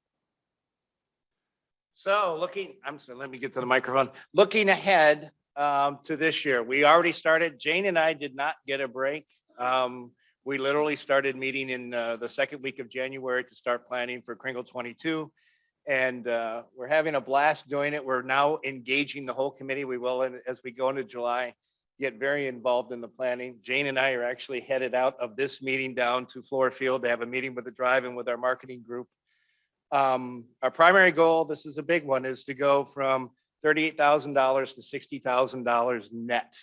So I'm sorry, let me get to the microphone. Looking ahead to this year, we already started. Jane and I did not get a break. We literally started meeting in the second week of January to start planning for Kringle 22. And we're having a blast doing it. We're now engaging the whole committee. We will, as we go into July, get very involved in the planning. Jane and I are actually headed out of this meeting down to Floor Field to have a meeting with the Drive and with our marketing group. Our primary goal, this is a big one, is to go from $38,000 to $60,000 net.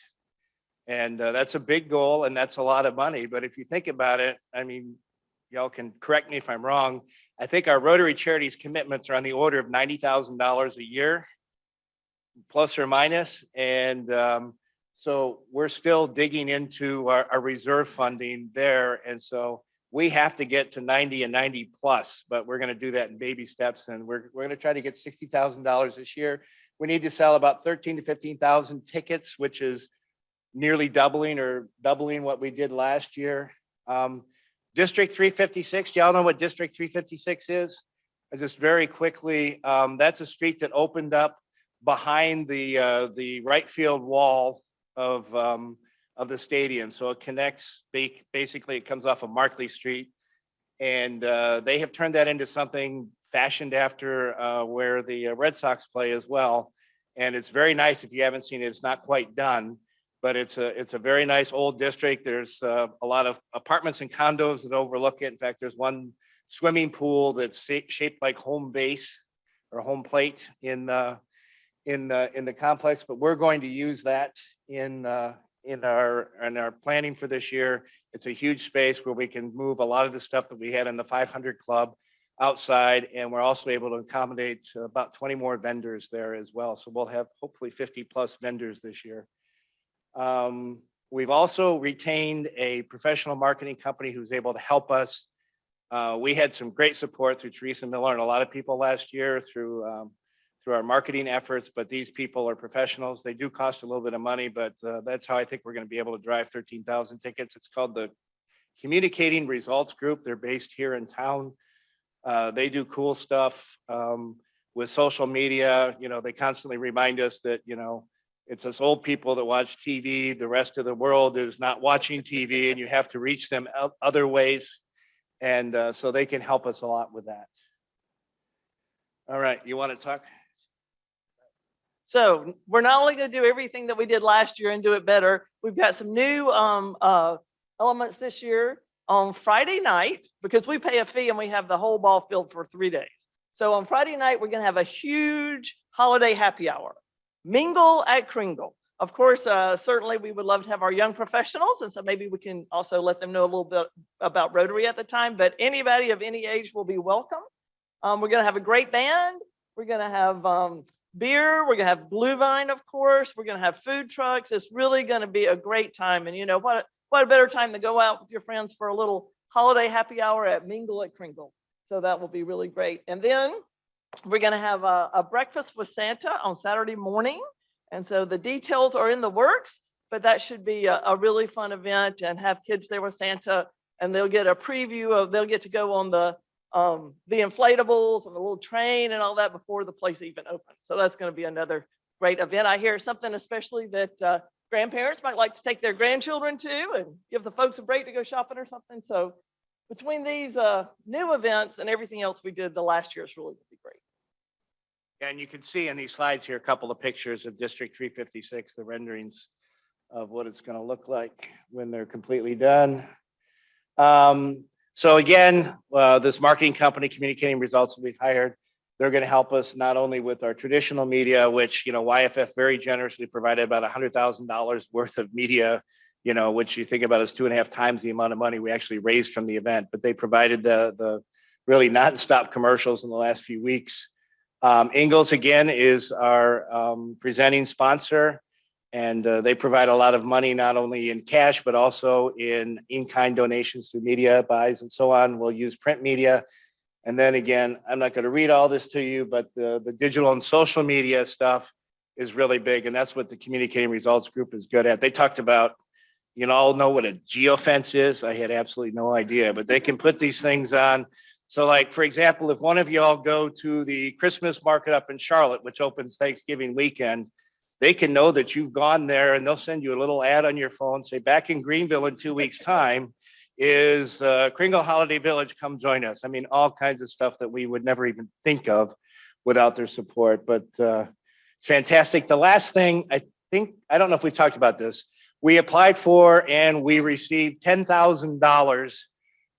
And that's a big goal and that's a lot of money. But if you think about it, I mean, y'all can correct me if I'm wrong. I think our Rotary Charities commitments are on the order of $90,000 a year, plus or minus. And so we're still digging into our reserve funding there. And so we have to get to 90 and 90 plus, but we're going to do that in baby steps. And we're going to try to get $60,000 this year. We need to sell about 13 to 15,000 tickets, which is nearly doubling what we did last year. District 356, y'all know what District 356 is? Just very quickly, that's a street that opened up behind the right field wall of the stadium. So it connects, basically it comes off of Markley Street. And they have turned that into something fashioned after where the Red Sox play as well. And it's very nice. If you haven't seen it, it's not quite done. But it's a very nice old district. There's a lot of apartments and condos that overlook it. In fact, there's one swimming pool that's shaped like home base or home plate in the complex. But we're going to use that in our planning for this year. It's a huge space where we can move a lot of the stuff that we had in the 500 Club outside, and we're also able to accommodate about 20 more vendors there as well. So we'll have hopefully 50 plus vendors this year. We've also retained a professional marketing company who's able to help us. We had some great support through Teresa Miller and a lot of people last year through our marketing efforts, but these people are professionals. They do cost a little bit of money, but that's how I think we're going to be able to drive 13,000 tickets. It's called the Communicating Results Group. They're based here in town. They do cool stuff with social media. You know, they constantly remind us that, you know, it's us old people that watch TV. The rest of the world is not watching TV, and you have to reach them other ways. And so they can help us a lot with that. All right, you want to talk? So we're not only going to do everything that we did last year and do it better, we've got some new elements this year on Friday night, because we pay a fee and we have the whole ball field for 3 days. So on Friday night, we're going to have a huge holiday happy hour. Mingle at Kringle. Of course, certainly we would love to have our young professionals, and so maybe we can also let them know a little bit about Rotary at the time, but anybody of any age will be welcome. We're going to have a great band. We're going to have beer. We're gonna have Blue Vine, of course. We're gonna have food trucks. It's really gonna be a great time. And you know what a better time to go out with your friends for a little holiday happy hour at Mingle at Kringle. So that will be really great. And then we're gonna have a breakfast with Santa on Saturday morning. And so the details are in the works, but that should be a really fun event and have kids there with Santa, and they'll get a preview of, they'll get to go on the inflatables and the little train and all that before the place even opens. So that's going to be another great event. I hear something especially that grandparents might like to take their grandchildren to and give the folks a break to go shopping or something. So between these new events and everything else we did the last year, it's really going to be great. And you can see in these slides here, a couple of pictures of District 356, the renderings of what it's going to look like when they're completely done. So again, this marketing company, Communicating Results, we've hired, they're going to help us not only with our traditional media, which, you know, YFF very generously provided about $100,000 worth of media, you know, which you think about as 2.5 times the amount of money we actually raised from the event, but they provided the really nonstop commercials in the last few weeks. Ingalls again is our presenting sponsor, and they provide a lot of money, not only in cash, but also in-kind donations through media buys and so on. We'll use print media. And then again, I'm not going to read all this to you, but the digital and social media stuff is really big. And that's what the Communicating Results group is good at. They talked about, you all know what a geofence is. I had absolutely no idea, but they can put these things on. So like, for example, if one of y'all go to the Christmas market up in Charlotte, which opens Thanksgiving weekend, they can know that you've gone there, and they'll send you a little ad on your phone, say back in Greenville in 2 weeks' time is Kringle Holiday Village, come join us. I mean, all kinds of stuff that we would never even think of without their support, but it's fantastic. The last thing, I don't know if we've talked about this, we applied for and we received $10,000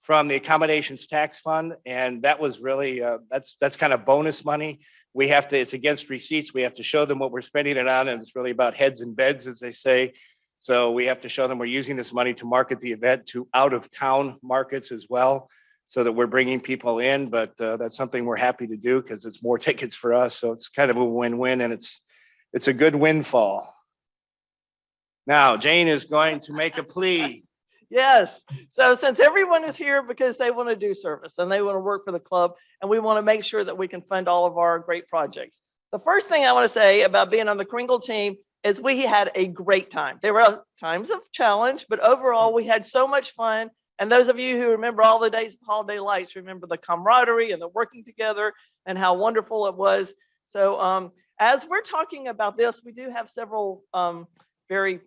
from the accommodations tax fund. And that was really, that's kind of bonus money. We have to, it's against receipts. We have to show them what we're spending it on. And it's really about heads and beds, as they say. So we have to show them we're using this money to market the event to out of town markets as well, so that we're bringing people in. But that's something we're happy to do because it's more tickets for us. So it's kind of a win-win, and it's a good windfall. Now, Jane is going to make a plea. Yes. So since everyone is here because they want to do service and they want to work for the club, and we want to make sure that we can fund all of our great projects. The first thing I want to say about being on the Kringle team is we had a great time. There were times of challenge, but overall we had so much fun. And those of you who remember all the days of holiday lights, remember the camaraderie and the working together and how wonderful it was. So as we're talking about this, we do have several very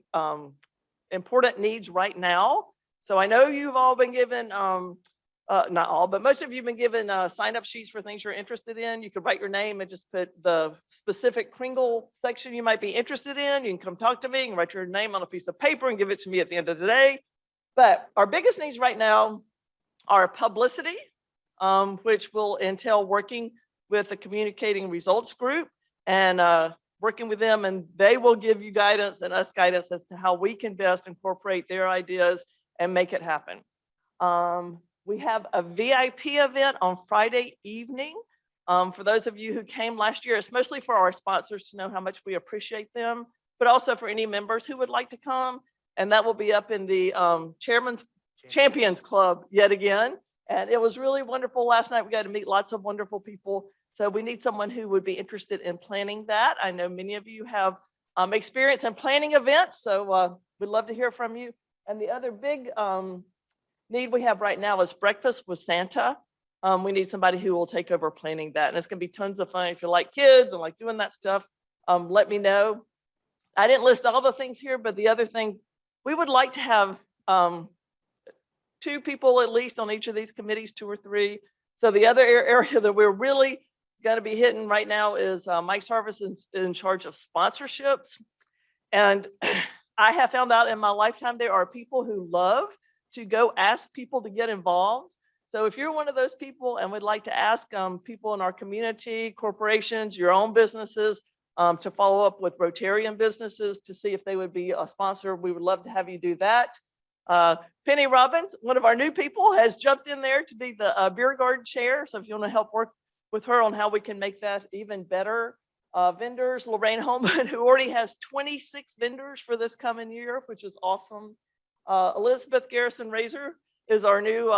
important needs right now. So I know you've all been given, not all, but most of you have been given sign-up sheets for things you're interested in. You could write your name and just put the specific Kringle section you might be interested in. You can come talk to me and write your name on a piece of paper and give it to me at the end of the day. But our biggest needs right now are publicity, which will entail working with the Communicating Results group and working with them, and they will give you guidance and us guidance as to how we can best incorporate their ideas and make it happen. We have a VIP event on Friday evening. For those of you who came last year, it's mostly for our sponsors to know how much we appreciate them, but also for any members who would like to come. And that will be up in the Chairman's Champions Club yet again. And it was really wonderful last night. We got to meet lots of wonderful people. So we need someone who would be interested in planning that. I know many of you have experience in planning events, so we'd love to hear from you. And the other big need we have right now is breakfast with Santa. We need somebody who will take over planning that. And it's going to be tons of fun. If you like kids and like doing that stuff, let me know. I didn't list all the things here, but the other things, we would like to have 2 people at least on each of these committees, 2 or 3. So the other area that we're really going to be hitting right now is Mike's Harvest is in charge of sponsorships. And I have found out in my lifetime, there are people who love to go ask people to get involved. So if you're one of those people and would like to ask people in our community, corporations, your own businesses, to follow up with Rotarian businesses to see if they would be a sponsor, we would love to have you do that. Penny Robbins, one of our new people, has jumped in there to be the beer garden chair. So if you want to help work with her on how we can make that even better. vendors, Lorraine Holman, who already has 26 vendors for this coming year, which is awesome. Elizabeth Garrison Razor is our new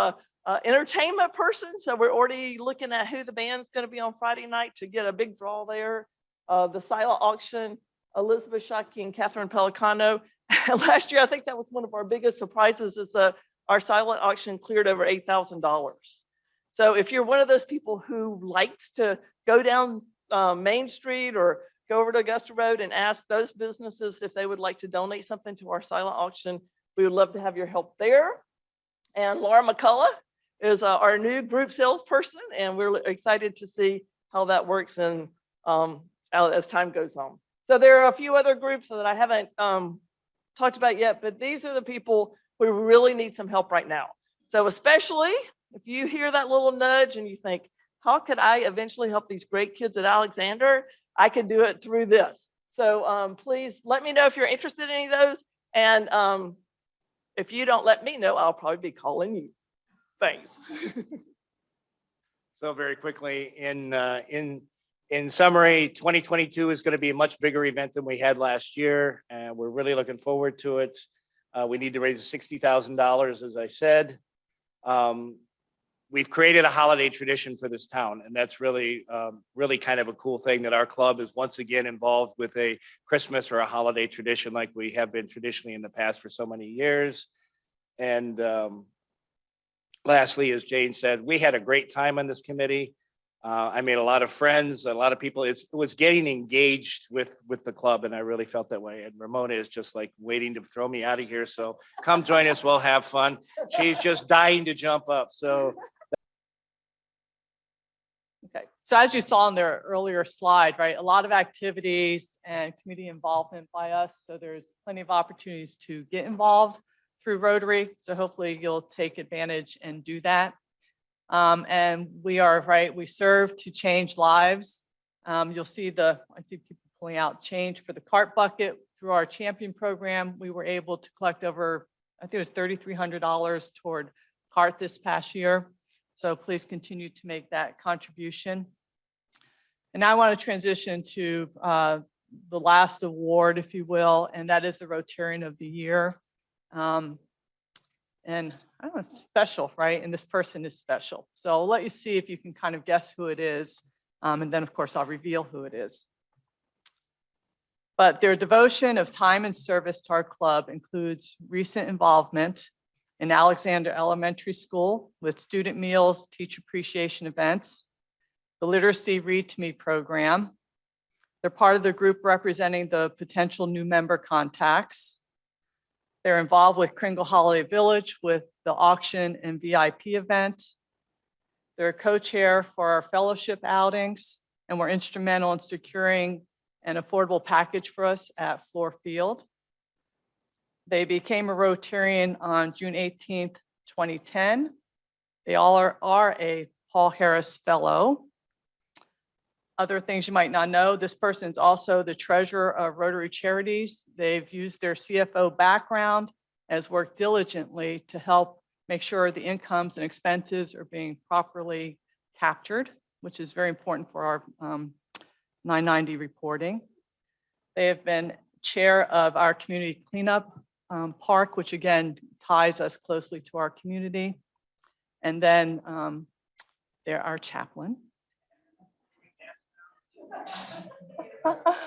entertainment person. So we're already looking at who the band's going to be on Friday night to get a big draw there. The silent auction, Elizabeth Shockey and Catherine Pelicano. Last year, I think that was one of our biggest surprises is our silent auction cleared over $8,000. So if you're one of those people who likes to go down Main Street or go over to Augusta Road and ask those businesses if they would like to donate something to our silent auction, we would love to have your help there. And Laura McCullough is our new group salesperson, and we're excited to see how that works and as time goes on. So there are a few other groups that I haven't talked about yet, but these are the people who really need some help right now. So especially if you hear that little nudge and you think, how could I eventually help these great kids at Alexander? I could do it through this. So please let me know if you're interested in any of those. And if you don't let me know, I'll probably be calling you. Thanks. So very quickly, in summary, 2022 is going to be a much bigger event than we had last year, and we're really looking forward to it. We need to raise $60,000, as I said. We've created a holiday tradition for this town, and that's really, really kind of a cool thing that our club is once again involved with a Christmas or a holiday tradition like we have been traditionally in the past for so many years. And lastly, as Jane said, we had a great time on this committee. I made a lot of friends, a lot of people. It was getting engaged with the club, and I really felt that way. And Ramona is just like waiting to throw me out of here. So come join us. We'll have fun. She's just dying to jump up. So. Okay, so as you saw in their earlier slide, right, a lot of activities and community involvement by us. So there's plenty of opportunities to get involved through Rotary. So hopefully you'll take advantage and do that. And we are, right, we serve to change lives. You'll see I see people pulling out change for the cart bucket through our champion program. We were able to collect over, I think it was $3,300 toward cart this past year. So please continue to make that contribution. And now I want to transition to the last award, if you will, and that is the Rotarian of the Year. And I don't know, it's special, right? And this person is special. So I'll let you see if you can kind of guess who it is. And then, of course, I'll reveal who it is. But their devotion of time and service to our club includes recent involvement in Alexander Elementary School with student meals, teacher appreciation events, the Literacy Read to Me program. They're part of the group representing the potential new member contacts. They're involved with Kringle Holiday Village with the auction and VIP event. They're a co-chair for our fellowship outings, and were instrumental in securing an affordable package for us at Floor Field. They became a Rotarian on June 18th, 2010. They all are a Paul Harris Fellow. Other things you might not know, this person is also the treasurer of Rotary Charities. They've used their CFO background as worked diligently to help make sure the incomes and expenses are being properly captured, which is very important for our 990 reporting. They have been chair of our community cleanup park, which again ties us closely to our community. And then they're our chaplain.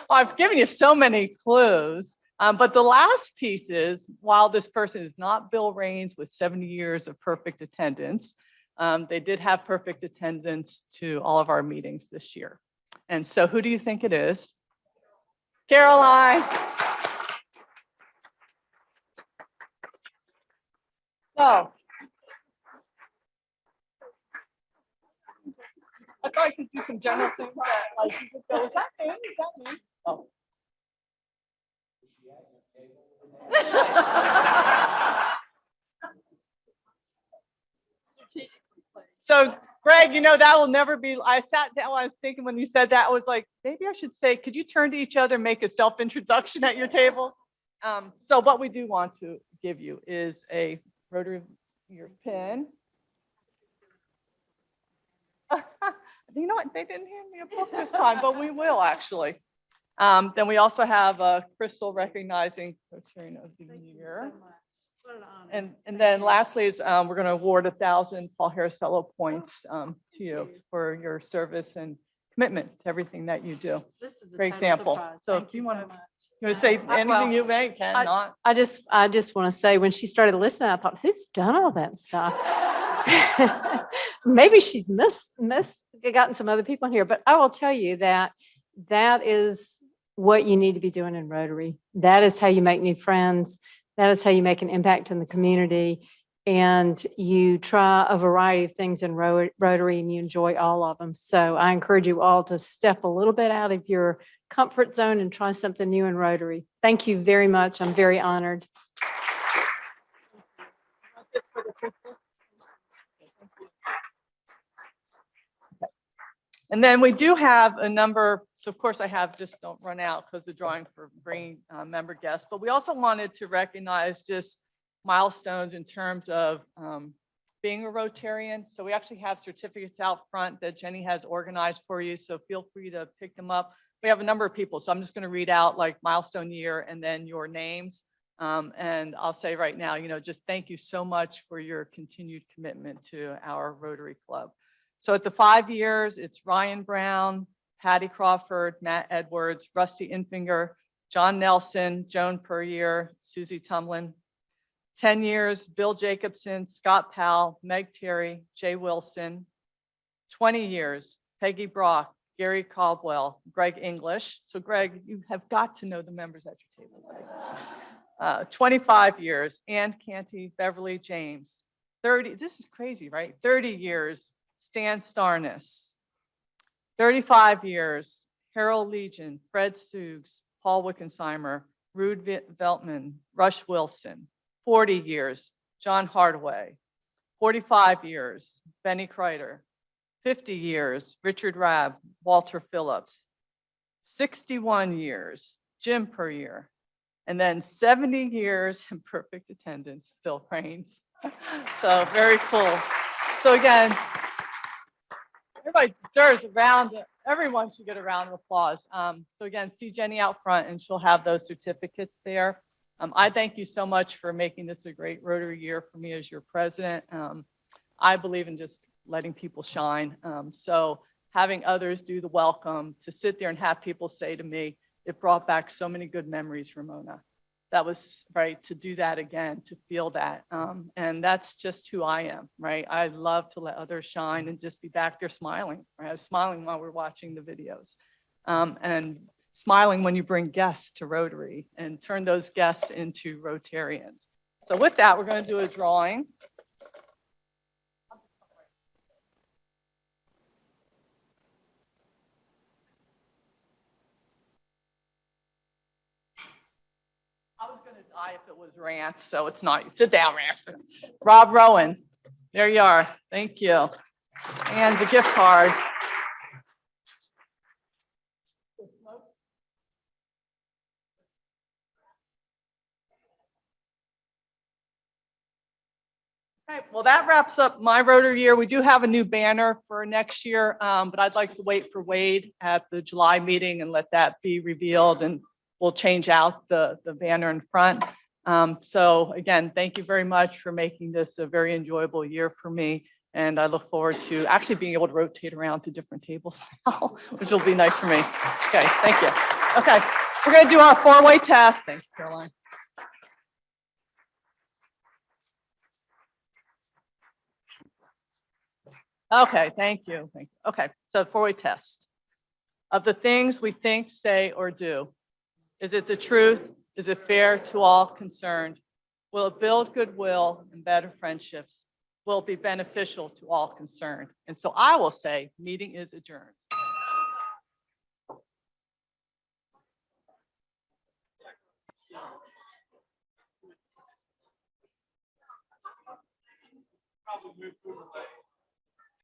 I've given you so many clues, but the last piece is, while this person is not Bill Raines with 70 years of perfect attendance, they did have perfect attendance to all of our meetings this year. And so who do you think it is? Caroline. So I thought I could do some general things that, like, you just go, is that me? Is that me? Oh. So, Greg, you know, that will never be, I sat down, I was thinking when you said that, I was like, maybe I should say, could you turn to each other and make a self-introduction at your tables? So what we do want to give you is a Rotary your pin. You know what? They didn't hand me a book this time, but we will actually. Then we also have Crystal recognizing Rotarian of the Year. And then lastly is we're going to award 1,000 Paul Harris Fellow points to you for your service and commitment to everything that you do. This is a For total example, surprise. so Thank if you so want much. to say Well, anything you may, cannot. I just want to say, when she started listening, I thought, who's done all that stuff? Maybe she's gotten some other people in here, but I will tell you that that is what you need to be doing in Rotary. That is how you make new friends. That is how you make an impact in the community. And you try a variety of things in Rotary and you enjoy all of them. So I encourage you all to step a little bit out of your comfort zone and try something new in Rotary. Thank you very much. I'm very honored. And then we do have a number, so of course I have, just don't run out because the drawing for bringing member guests, but we also wanted to recognize just milestones in terms of being a Rotarian. So we actually have certificates out front that Jenny has organized for you, so feel free to pick them up. We have a number of people, so I'm just going to read out like milestone year and then your names. And I'll say right now, just thank you so much for your continued commitment to our Rotary Club. So at the 5 years, it's Ryan Brown, Patty Crawford, Matt Edwards, Rusty Infinger, John Nelson, Joan Puryear, Susie Tumlin. 10 years, Bill Jacobson, Scott Powell, Meg Terry, Jay Wilson. 20 years, Peggy Brock, Gary Caldwell, Greg English. So Greg, you have got to know the members at your table, right? 25 years, Ann Canty, Beverly James. 30, this is crazy, right? 30 years, Stan Starnes. 35 years, Harold Legion, Fred Sugs, Paul Wickensheimer, Rude Veltman, Rush Wilson. 40 years, John Hardaway. 45 years, Benny Kreider. 50 years, Richard Rabb, Walter Phillips. 61 years, Jim Puryear. And then 70 years in perfect attendance, Phil Cranes. So very cool. So again, everybody deserves a round. Everyone should get a round of applause. So again, see Jenny out front and she'll have those certificates there. I thank you so much for making this a great Rotary year for me as your president. I believe in just letting people shine. So having others do the welcome, to sit there and have people say to me, it brought back so many good memories, Ramona. That was right, to do that again, to feel that. And that's just who I am, right? I love to let others shine and just be back there smiling, right? I was smiling while we're watching the videos. And smiling when you bring guests to Rotary and turn those guests into Rotarians. So with that, we're going to do a drawing. I was going to die if it was Rance, so it's not. Sit down, Rance. Rob Rowan. There you are. Thank you. And a gift card. Okay, well, that wraps up my Rotary year. We do have a new banner for next year, but I'd like to wait for Wade at the July meeting and let that be revealed, and we'll change out the banner in front. So again, thank you very much for making this a very enjoyable year for me. And I look forward to actually being able to rotate around to different tables now, which will be nice for me. Okay, thank you. Okay, we're going to do our four-way test. Thanks, Caroline. Okay, thank you. Thank you. Okay, so four-way test. Of the things we think, say, or do, is it the truth? Is it fair to all concerned? Will it build goodwill and better friendships? Will it be beneficial to all concerned? And so I will say, meeting is adjourned. Probably move